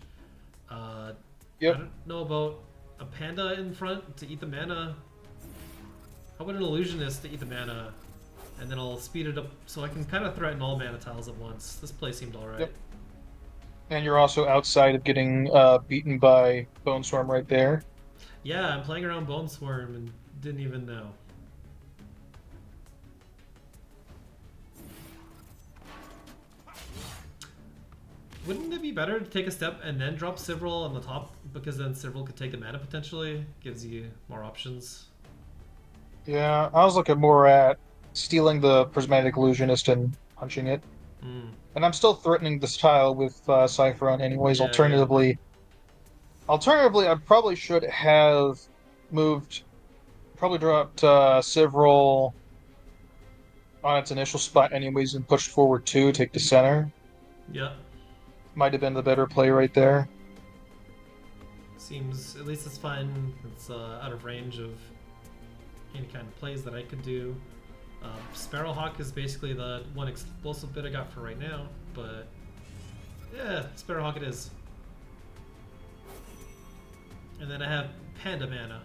I Yep. don't know about a panda in front to eat the mana. How about an illusionist to eat the mana? And then I'll speed it up so I can kind of threaten all mana tiles at once. This play seemed alright. Yep. And you're also outside of getting beaten by Bone Storm right there. Yeah, I'm playing around Bone Swarm and didn't even know. Wouldn't it be better to take a step and then drop Sivril on the top? Because then Sivril could take the mana potentially. Gives you more options. Yeah, I was looking more at stealing the Prismatic Illusionist and punching it. Mm. And I'm still threatening this tile with Cypher on anyways. Yeah, yeah. Alternatively, I probably should have moved, probably dropped Sivril on its initial spot anyways and pushed forward two, take the center. Yeah. Might have been the better play right there. Seems, at least it's fine. It's out of range of any kind of plays that I could do. Sparrowhawk is basically the one explosive bit I got for right now, but yeah, Sparrowhawk it is. And then I have Panda Mana.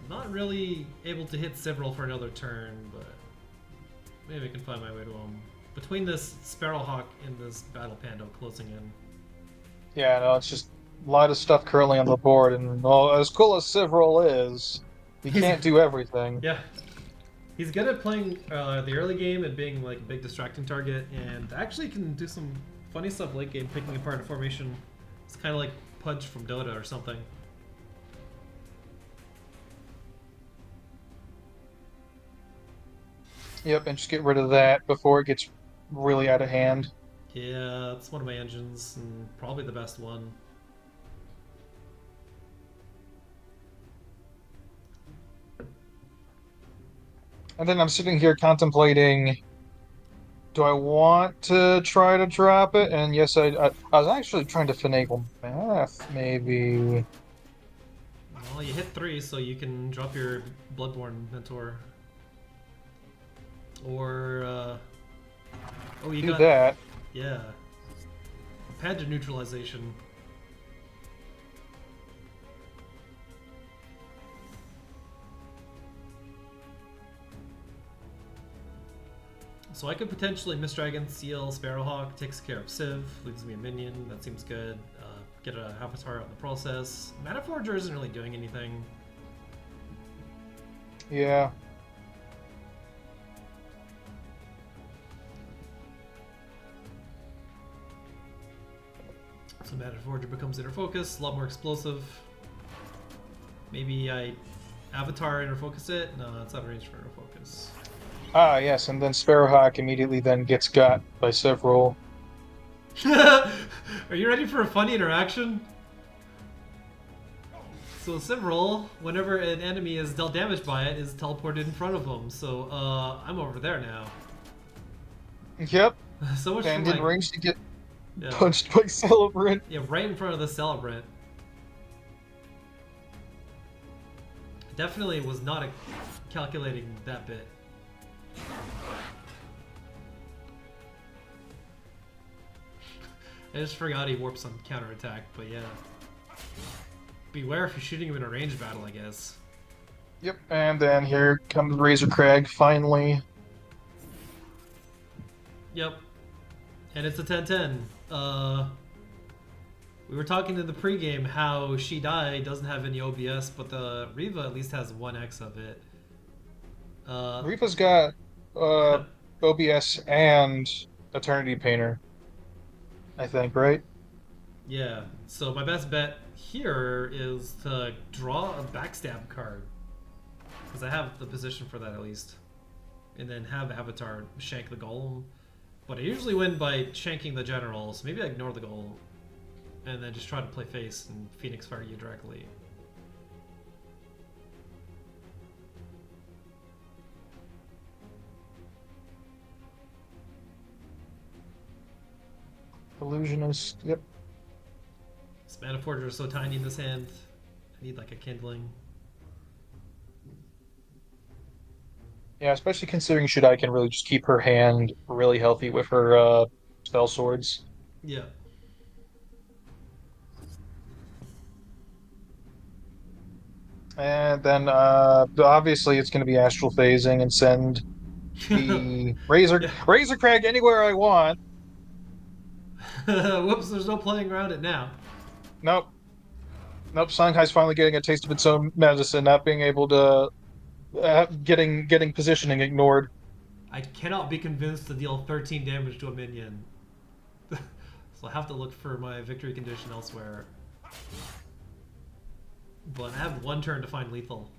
Not really able to hit Sivril for another turn, but maybe I can find my way to him. Between this Sparrowhawk and this Battle Panda closing in. Yeah, no, it's just a lot of stuff currently on the board, and well, as cool as Sivril is, he can't do everything. Yeah. He's good at playing the early game and being like a big distracting target, and actually can do some funny stuff late game, picking apart a formation. It's kind of like Pudge from Dota or something. Yep, and just get rid of that before it gets really out of hand. Yeah, it's one of my engines, and probably the best one. And then I'm sitting here contemplating, do I want to try to drop it? And yes, I was actually trying to finagle math, maybe. Well, you hit 3, so you can drop your Bloodborne Mentor. Or, oh, you Do got... that. Yeah. Panda neutralization. So I could potentially Misdragon, Seal, Sparrowhawk, takes care of Civ, leaves me a minion, that seems good. Get a Avatar out in the process. Mana Forger isn't really doing anything. Yeah. So Mana Forger becomes inner focus, a lot more explosive. Maybe I Avatar inner focus it? No, it's out of range for inner focus. Ah, yes, and then Sparrowhawk immediately then gets got by Sivril. Are you ready for a funny interaction? So Sivril, whenever an enemy is dealt damage by it, is teleported in front of them. So I'm over there now. Yep. So much And for in my... range to get Yeah. punched by Celebrant. Yeah, right in front of the Celebrant. Definitely was not calculating that bit. I just forgot he warps on counterattack, but yeah. Beware if you're shooting him in a ranged battle, I guess. Yep, and then here comes Razor Crag finally. Yep. And it's a 10-10. We were talking in the pregame how She Die doesn't have any OBS, but the Riva at least has 1x of it. Reefa's got OBS and Eternity Painter, I think, right? Yeah, so my best bet here is to draw a backstab card. Because I have the position for that at least. And then have Avatar shank the Golem. But I usually win by shanking the General, so maybe I ignore the Golem. And then just try to play face and Phoenix Fire you directly. Illusionist, yep. This Mana Forger is so tiny in this hand. I need like a kindling. Yeah, especially considering Shadai can really just keep her hand really healthy with her spell swords. Yeah. And then obviously it's going to be astral phasing and send the Yeah. Razor Crag anywhere I want. Whoops, there's no playing around it now. Nope. Nope, Sanghai's finally getting a taste of its own medicine, not being able to getting positioning ignored. I cannot be convinced to deal 13 damage to a minion. So I have to look for my victory condition elsewhere. But I have one turn to find lethal.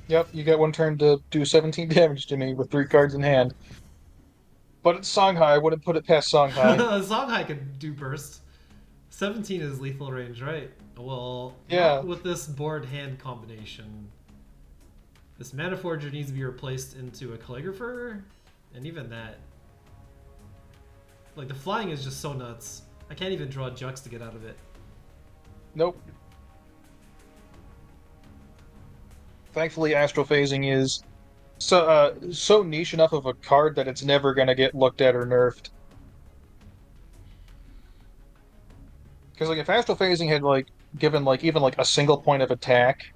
Yep, you get one turn to do 17 damage to me with 3 cards in hand. But it's Songhai, I wouldn't put it past Songhai. Songhai can do burst. 17 is lethal range, right? Well, Yeah. not with this board hand combination. This Mana Forger needs to be replaced into a Calligrapher, and even that. Like, the flying is just so nuts. I can't even draw Jux to get out of it. Nope. Thankfully, astral phasing is so niche enough of a card that it's never gonna get looked at or nerfed. Because like if astral phasing had like given like even like a single point of attack,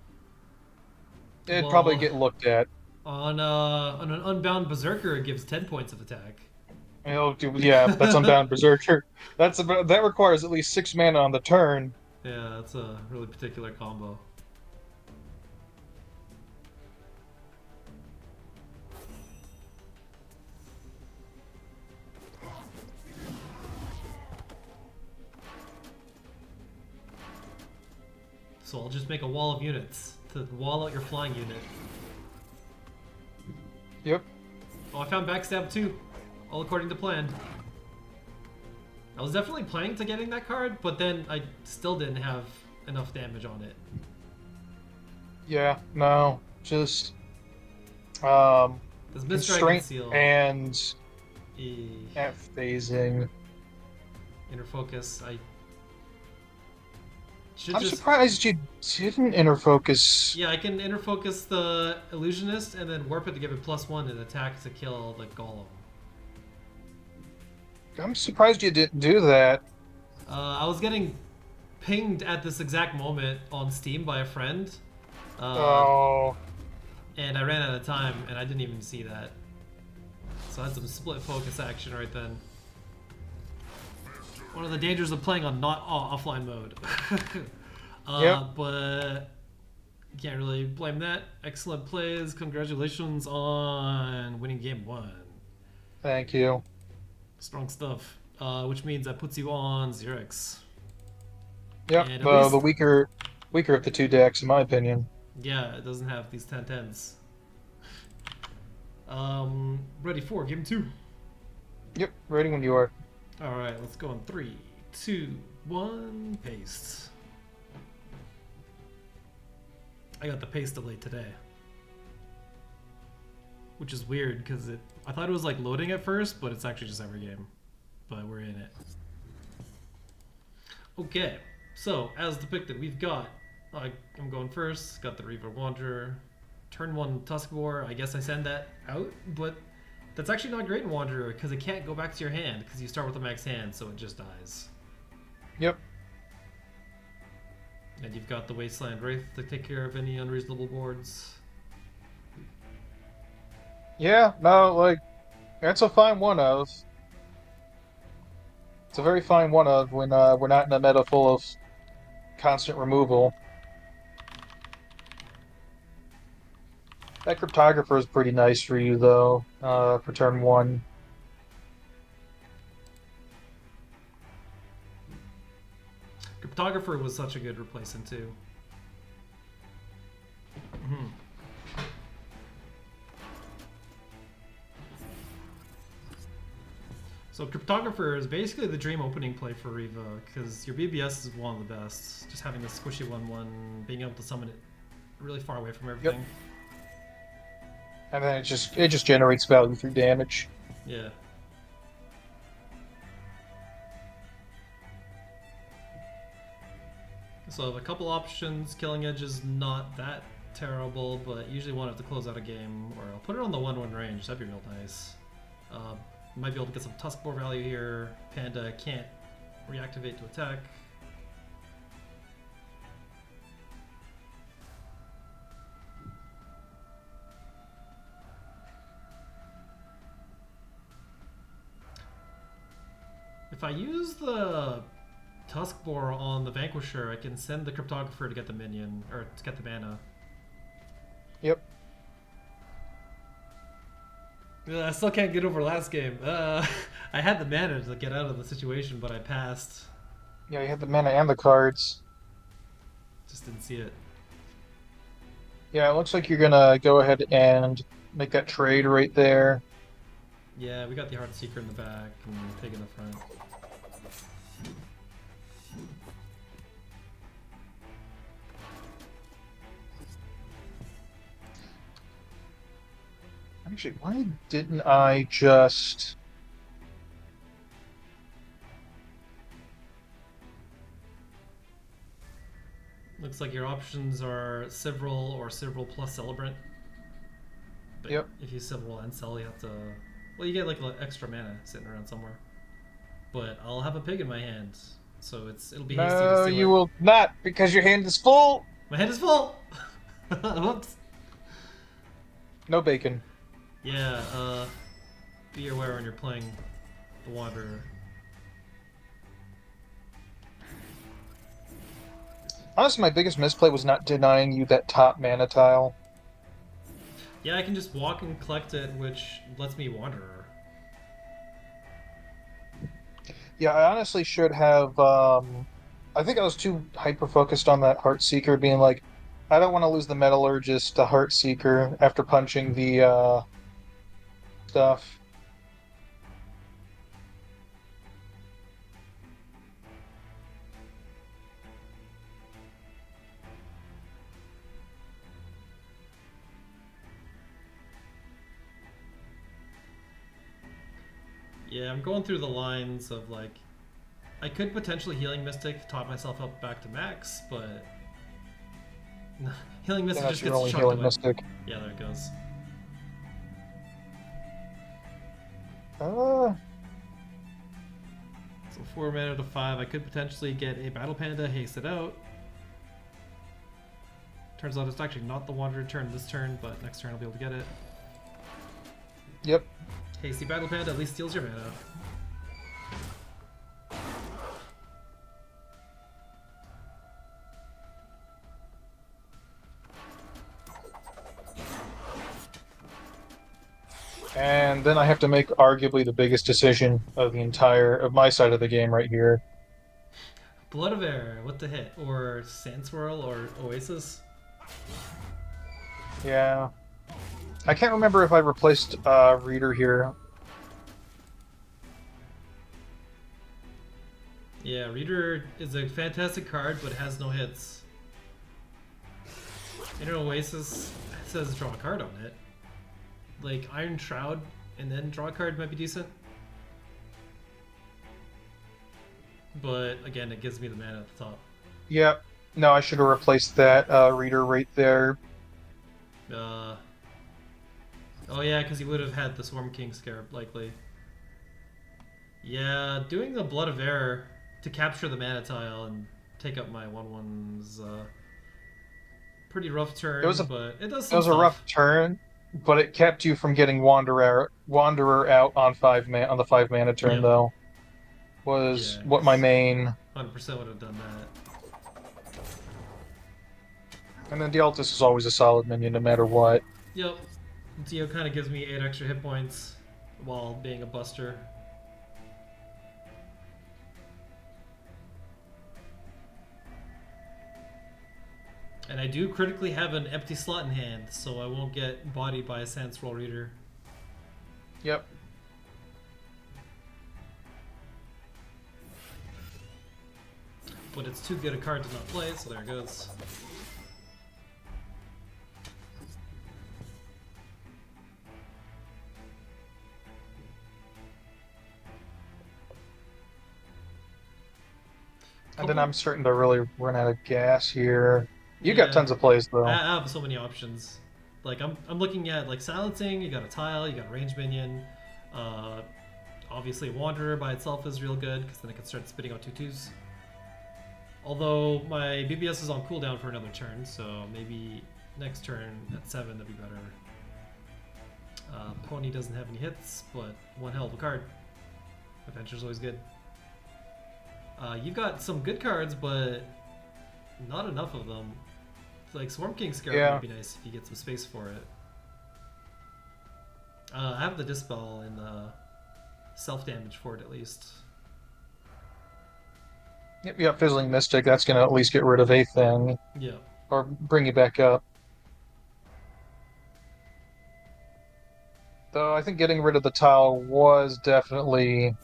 it'd probably Well, get looked at. on an Unbound Berserker, it gives 10 points of attack. Yeah, that's Unbound Berserker. That requires at least 6 mana on the turn. Yeah, that's a really particular combo. So I'll just make a wall of units to wall out your flying unit. Yep. Oh, I found Backstab too, all according to plan. I was definitely planning to getting that card, but then I still didn't have enough damage on it. Yeah. No. Just Does Mistdragon constraint Seal and e F phasing. inner focus? I should I'm just surprised you didn't inner focus. yeah, I can inner focus the illusionist and then warp it to give it +1 and attack to kill the golem. I'm surprised you didn't do that. I was getting pinged at this exact moment on Steam by a friend. Oh. And I ran out of time, and I didn't even see that. So I had some split focus action right then. One of the dangers of playing on not offline mode. Yep. But can't really blame that. Excellent plays. Congratulations on winning game 1. Thank you. Strong stuff. Which means that puts you on 0x. Yep. And at The least- weaker of the two decks, in my opinion. Yeah, it doesn't have these 10/10s. Ready for game 2. Yep. Ready when you are. Alright, let's go on 3, 2, 1, paste. I got the paste delay today. Which is weird, because I thought it was like loading at first, but it's actually just every game. But we're in it. Okay, so as depicted, we've got, I'm going first, got the Reaver Wanderer. Turn 1 Tusk War, I guess I send that out, but that's actually not great in Wanderer, because it can't go back to your hand, because you start with a max hand, so it just dies. Yep. And you've got the Wasteland Wraith to take care of any unreasonable boards. Yeah. No. Like, that's a fine one of. It's a very fine one of when we're not in a meta full of constant removal. That Cryptographer is pretty nice for you, though, for turn 1. Cryptographer was such a good replacement too. So Cryptographer is basically the dream opening play for Riva, because your BBS is one of the best. Just having this squishy 1/1, being able to summon it really far away from everything. And then it just generates value through damage. Yeah. So I have a couple options. Killing Edge is not that terrible, but usually won't have to close out a game, or I'll put it on the 1/1 range. That'd be real nice. Might be able to get some Tusk Boar value here. Panda can't reactivate to attack. If I use the Tusk Boar on the Vanquisher, I can send the Cryptographer to get the minion, or to get the mana. Yep. I still can't get over last game. I had the mana to get out of the situation, but I passed. Yeah, you had the mana and the cards. Just didn't see it. Yeah, it looks like you're gonna go ahead and make that trade right there. Yeah, we got the Heart Seeker in the back and the Pig in the front. Actually, why didn't I just... Looks like your options are Several or Several plus Celebrant. But Yep. if you Several and Cell, you have to... Well, you get like extra mana sitting around somewhere. But I'll have a Pig in my hand, so it'll be hasty to No, steal you it. will not, because your hand is full! My hand is full! Whoops. No bacon. Yeah, be aware when you're playing the Wanderer. Honestly, my biggest misplay was not denying you that top mana tile. Yeah, I can just walk and collect it, which lets me Wanderer. Yeah, I honestly should have, I think I was too hyper-focused on that Heartseeker, being like, I don't want to lose the Metallurgist to Heartseeker after punching the, stuff. Yeah, I'm going through the lines of like, I could potentially Healing Mystic, top myself up back to max, but Healing Mystic That's just your gets only chucked healing away. mystic. Yeah, there it goes. Uh, So 4 mana to 5, I could potentially get a Battle Panda, haste it out. Turns out it's actually not the Wanderer turn this turn, but next turn I'll be able to get it. yep. Hasty Battle Panda at least steals your mana. And then I have to make arguably the biggest decision of of my side of the game right here. Blood of Air, what the hit? Or Sand Swirl or Oasis? Yeah. I can't remember if I replaced Reader here. Yeah, Reader is a fantastic card, but has no hits. And Oasis says draw a card on it. Like Iron Shroud and then draw a card might be decent. But again, it gives me the mana at the top. Yep. No, I should have replaced that Reader right there. Oh yeah, because he would have had the Swarm King Scarab, likely. Yeah, doing the Blood of Air to capture the mana tile and take up my 1/1's pretty rough turn, but it does some It was stuff. a rough turn, but it kept you from getting Wanderer out on on the 5 mana turn, Yep. though. Was Yeah, what my main. 100% would have done that. And then the Altus is always a solid minion no matter what. Yep. Dio kind of gives me 8 extra hit points while being a buster. And I do critically have an empty slot in hand, so I won't get bodied by a Sand Swirl Reader. Yep. But it's too good a card to not play, so there it goes. And then I'm starting to really run out of gas here. You got Yeah. tons of plays though. I have so many options. Like I'm looking at like silencing. You got a tile. You got a range minion. Obviously, Wanderer by itself is real good because then it can start spitting out 2/2s. Although my BBS is on cooldown for another turn, so maybe next turn at 7 that'd be better. Pony doesn't have any hits, but one hell of a card. Adventure's always good. You've got some good cards, but not enough of them. Like Swarm King Scarab would be nice if you get some space for it. I have the Dispel and self-damage for it at least. Yep, you got Fizzling Mystic. That's going to at least get rid of a thing. Yeah. Or bring you back up. Though I think getting rid of the tile was definitely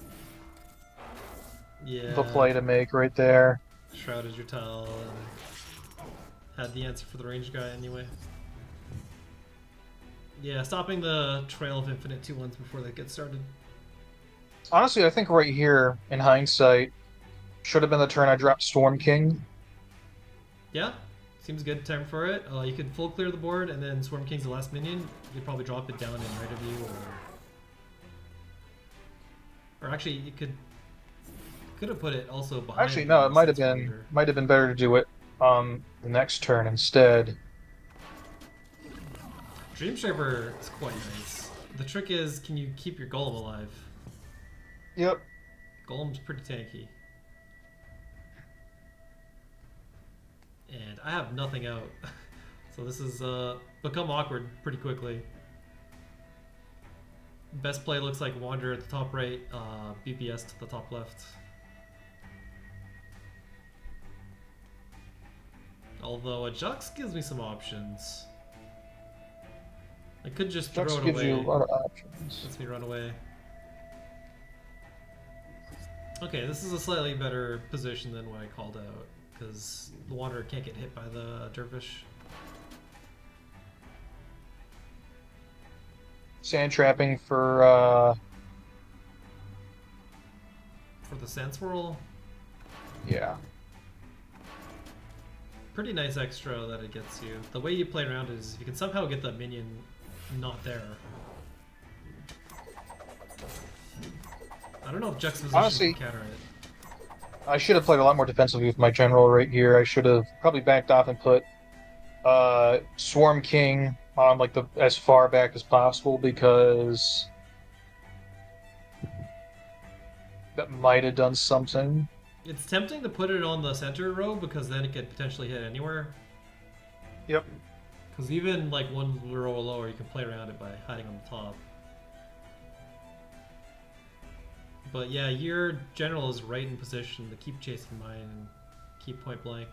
the play to make right there. Shrouded your tile and had the answer for the range guy anyway. Yeah, stopping the Trail of Infinite 2/1s before they get started. Honestly, I think right here, in hindsight, should have been the turn I dropped Storm King. Yeah, seems good time for it. You could full clear the board and then Swarm King's the last minion. You could probably drop it down in right of you, or actually you could have put it also behind. Actually, no, it might have been better to do it on the next turn instead. Dreamshaper is quite nice. The trick is, can you keep your Golem alive? Yep. Golem's pretty tanky. And I have nothing out. So this has become awkward pretty quickly. Best play looks like Wanderer at the top right, BBS to the top left. Although a Jux gives me some options. I could just throw it away. Jux gives you a lot of options. Lets me run away. Okay, this is a slightly better position than what I called out, because the Wanderer can't get hit by the Dervish. Sand trapping for the Sand Swirl. Yeah. Pretty nice extra that it gets you. The way you play around is if you can somehow get the minion not there. I don't know if juxtaposition can counter it. I should have played a lot more defensively with my general right here. I should have probably backed off and put Swarm King on like as far back as possible, because that might have done something. It's tempting to put it on the center row because then it could potentially hit anywhere. Yep. Because even like one row lower, you can play around it by hiding on the top. But yeah, your general is right in position to keep chasing mine and keep point blank.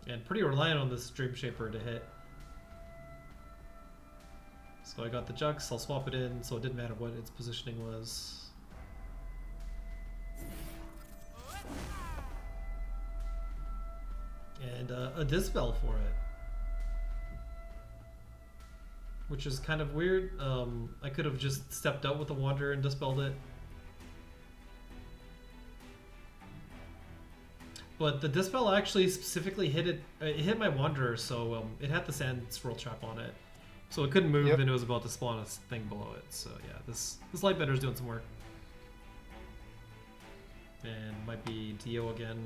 And pretty reliant on this Dreamshaper to hit. So I got the Jux, I'll swap it in, so it didn't matter what its positioning was. And a Dispel for it. Which is kind of weird. I could have just stepped out with the Wanderer and Dispelled it. But the Dispel actually specifically hit it. It hit my Wanderer, so it had the Sand Swirl Trap on it. So it couldn't move, and it was about to spawn a thing below it. So yeah, this Lightbender is doing some work. And might be Dio again.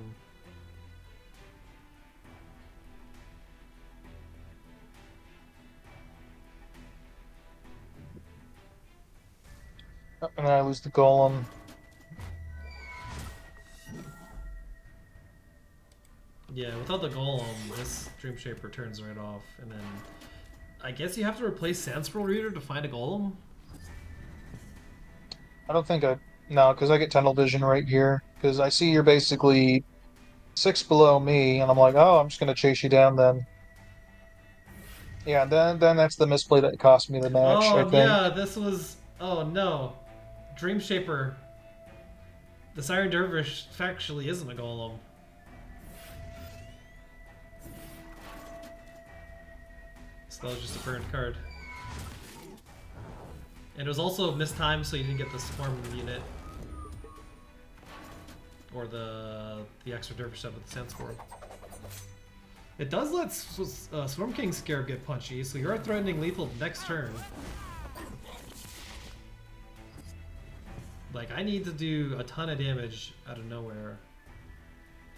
And then I lose the Golem. Yeah, without the Golem, this Dreamshaper turns right off, and then I guess you have to replace Sand Swirl Reader to find a Golem? I don't think no, because I get tunnel vision right here. Because I see you're basically 6 below me, and I'm like, oh, I'm just going to chase you down then. Yeah, then that's the misplay that cost me the match, I think. Yeah, this was... Oh, no. Dreamshaper. The Siren Dervish factually isn't a Golem. So that was just a burned card. And it was also mistimed, so you didn't get the Swarm unit. or the extra dervish up with the Sandstorm. It does let Swarm King Scarab get punchy, so you are threatening lethal next turn. Like, I need to do a ton of damage out of nowhere.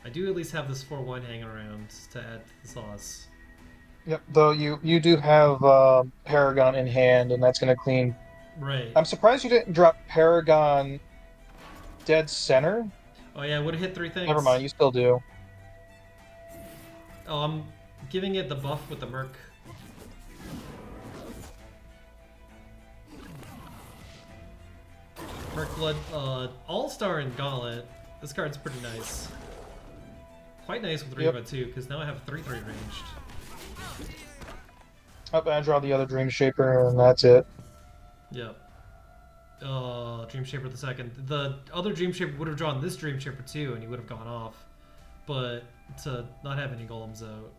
I do at least have this 4-1 hanging around to add to the sauce. Yep, though you do have Paragon in hand, and that's going to clean. Right. I'm surprised you didn't drop Paragon dead center. Oh yeah, I would have hit 3 things. Never mind, you still do. Oh, I'm giving it the buff with the Merc. Merc Blood, All-Star and Gauntlet. This card's pretty nice. Quite nice with Reva too, because now I have 3-3 ranged. Up, I draw the other Dream Shaper, and that's it. Yep. Dream Shaper the second. The other Dream Shaper would have drawn this Dream Shaper too, and he would have gone off. But to not have any golems out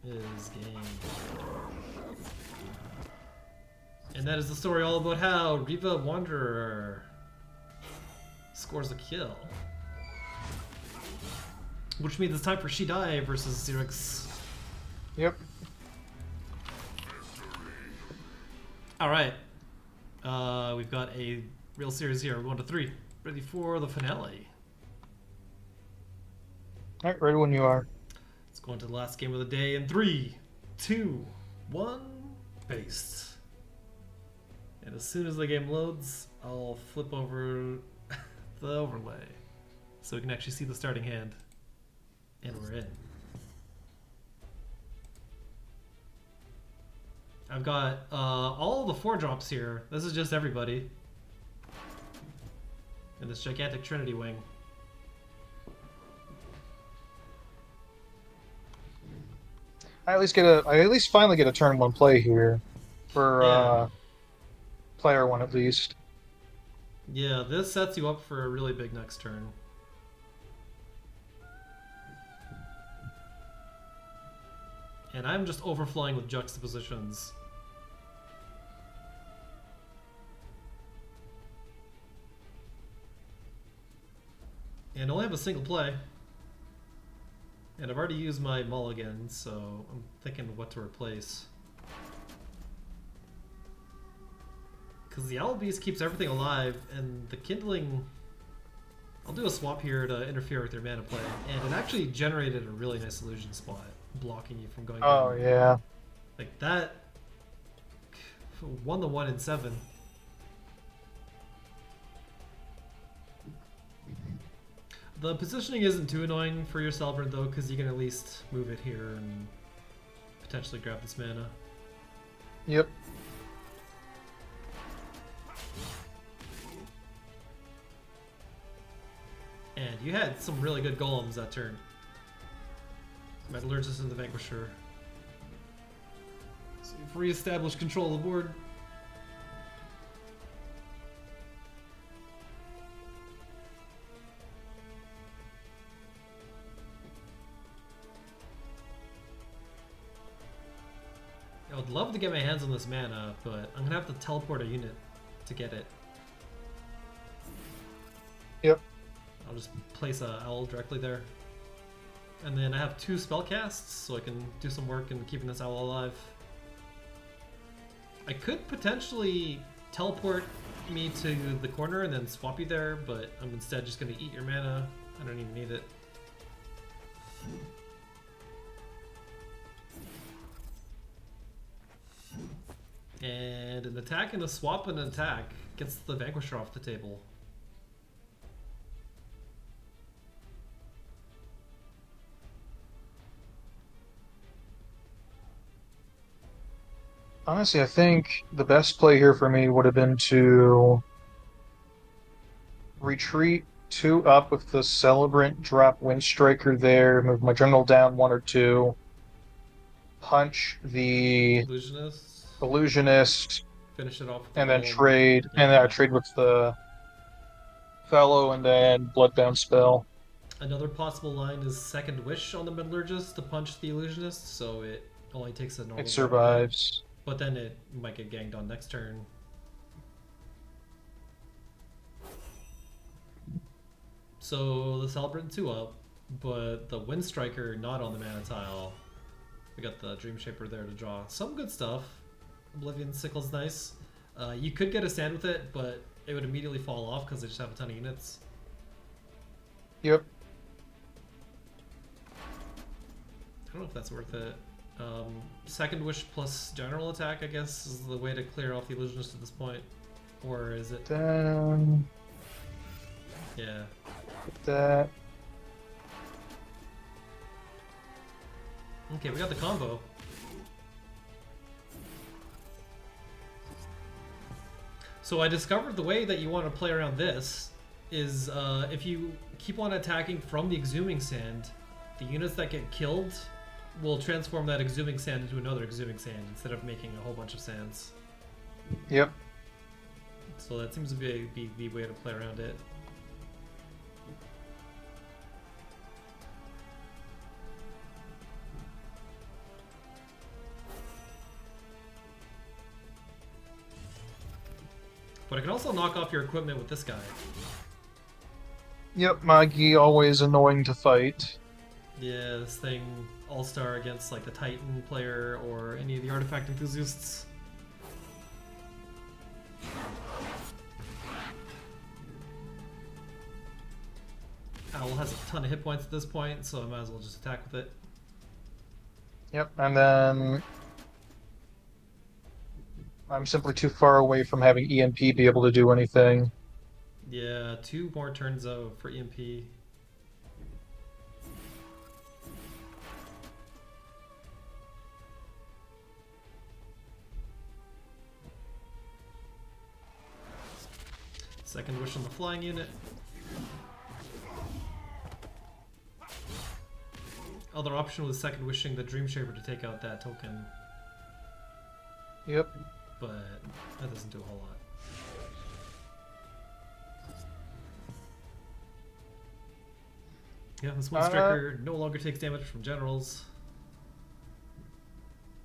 is game. And that is the story all about how Reva Wanderer scores a kill. Which means it's time for She Die versus Xerix. Yep. Alright. We've got a real series here. We're going to 3. Ready for the finale. Alright, ready when you are. Let's go into the last game of the day in 3, 2, 1, paste. And as soon as the game loads, I'll flip over the overlay so we can actually see the starting hand. And we're in. I've got all the 4-drops here. This is just everybody. And this gigantic Trinity Wing. I at least finally get a turn 1 play here for player 1 at least. Yeah, this sets you up for a really big next turn. And I'm just overflowing with juxtapositions. And I only have a single play. And I've already used my mulligan, so I'm thinking what to replace. Because the Owl Beast keeps everything alive, and the Kindling... I'll do a swap here to interfere with your mana play, and it actually generated a really nice illusion spot, blocking you from going down. Oh, yeah. Like that... 1-1 in 7. The positioning isn't too annoying for your Salvern though, because you can at least move it here and potentially grab this mana. Yep. And you had some really good golems that turn. Metallurgist and the Vanquisher. So you've re-established control of the board. I would love to get my hands on this mana, but I'm gonna have to teleport a unit to get it. Yep. I'll just place a owl directly there. And then I have 2 spellcasts, so I can do some work in keeping this owl alive. I could potentially teleport me to the corner and then swap you there, but I'm instead just gonna eat your mana. I don't even need it. And an attack and a swap and an attack gets the Vanquisher off the table. Honestly, I think the best play here for me would have been to retreat 2 up with the Celebrant, drop Windstriker there, move my General down 1 or 2, punch the Illusionist, Finish it off with and the then golem. trade, Yeah. and then I trade with the Fellow, and then Bloodbound spell. Another possible line is Second Wish on the Metallurgist to punch the Illusionist, so it only takes a normal. It survives. But then it might get ganged on next turn. So the Celebrant 2 up, but the Wind Striker not on the mana tile. We got the Dream Shaper there to draw some good stuff. Oblivion Sickle's nice. You could get a stand with it, but it would immediately fall off because they just have a ton of units. Yep. I don't know if that's worth it. Second Wish plus General Attack, I guess, is the way to clear off the Illusionist at this point. Or is it? Then... Yeah. That... Okay, we got the combo. So I discovered the way that you want to play around this is if you keep on attacking from the Exhuming Sand, the units that get killed will transform that Exhuming Sand into another Exhuming Sand instead of making a whole bunch of sands. Yep. So that seems to be the way to play around it. But I can also knock off your equipment with this guy. Yep, Magi always annoying to fight. Yeah, this thing all-star against like the Titan player or any of the artifact enthusiasts. Owl has a ton of hit points at this point, so I might as well just attack with it. Yep, and then I'm simply too far away from having EMP be able to do anything. Yeah, 2 more turns out for EMP. Second Wish on the flying unit. Other option was second wishing the Dream Shaper to take out that token, Yep. but that doesn't do a whole lot. Yeah, this one striker no longer takes damage from generals.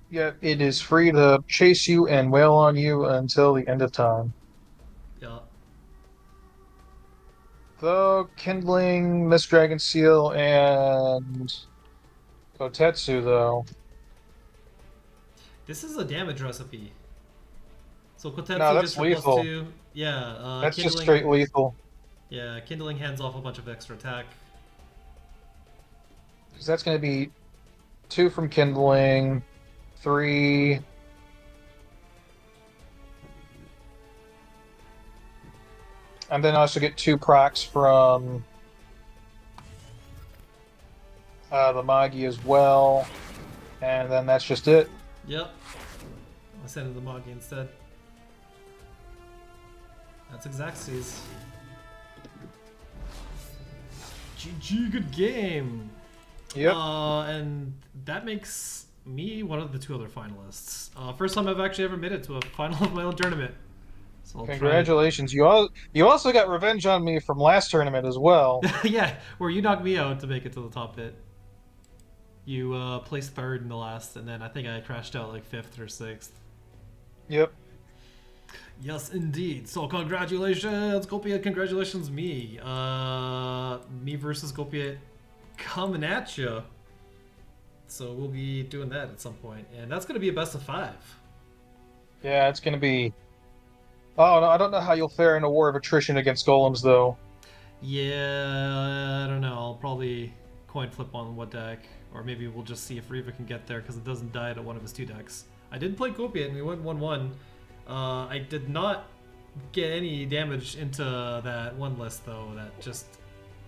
Yeah, it is free to chase you and wail on you until the end of time. Yeah. Though Kindling, Miss Dragon Seal, and Kotetsu, though. This is a damage recipe. So Kotetsu No, that's just for lethal. +2. Yeah, That's Kindling, just straight lethal. Yeah, Kindling hands off a bunch of extra attack. Because that's going to be 2 from Kindling, 3... And then I also get 2 procs from the Magi as well. And then that's just it. Yep. I sent in the Magi instead. That's Xaxes. GG, good game. Yep. And that makes me one of the 2 other finalists. First time I've actually ever made it to a final of my own tournament. So Congratulations. You also got revenge on me from last tournament as well. Yeah, where you knocked me out to make it to the top pit. You placed 3rd in the last, and then I think I crashed out like 5th or 6th. Yep. Yes, indeed. So congratulations, kopiuyt. Congratulations, me. Me versus kopiuyt coming at you. So we'll be doing that at some point, and that's going to be a best of 5. Yeah, it's going to be... Oh, no, I don't know how you'll fare in a war of attrition against golems, though. Yeah, I don't know. I'll probably coin flip on what deck, or maybe we'll just see if Riva can get there because it doesn't die to one of his 2 decks. I did play kopiuyt and we went 1-1. I did not get any damage into that one list though. That just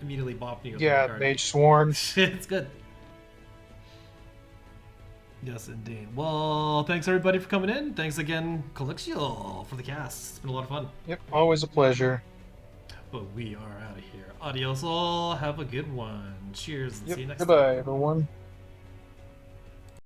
immediately bopped me with Yeah, card. Mage Swarm. It's good. Yes, indeed. Well, thanks everybody for coming in. Thanks again, Colexiel, for the cast. It's been a lot of fun. Yep, always a pleasure. But we are out of here. Adios all. Have a good one. Cheers. And Yep, see you next goodbye, time. everyone.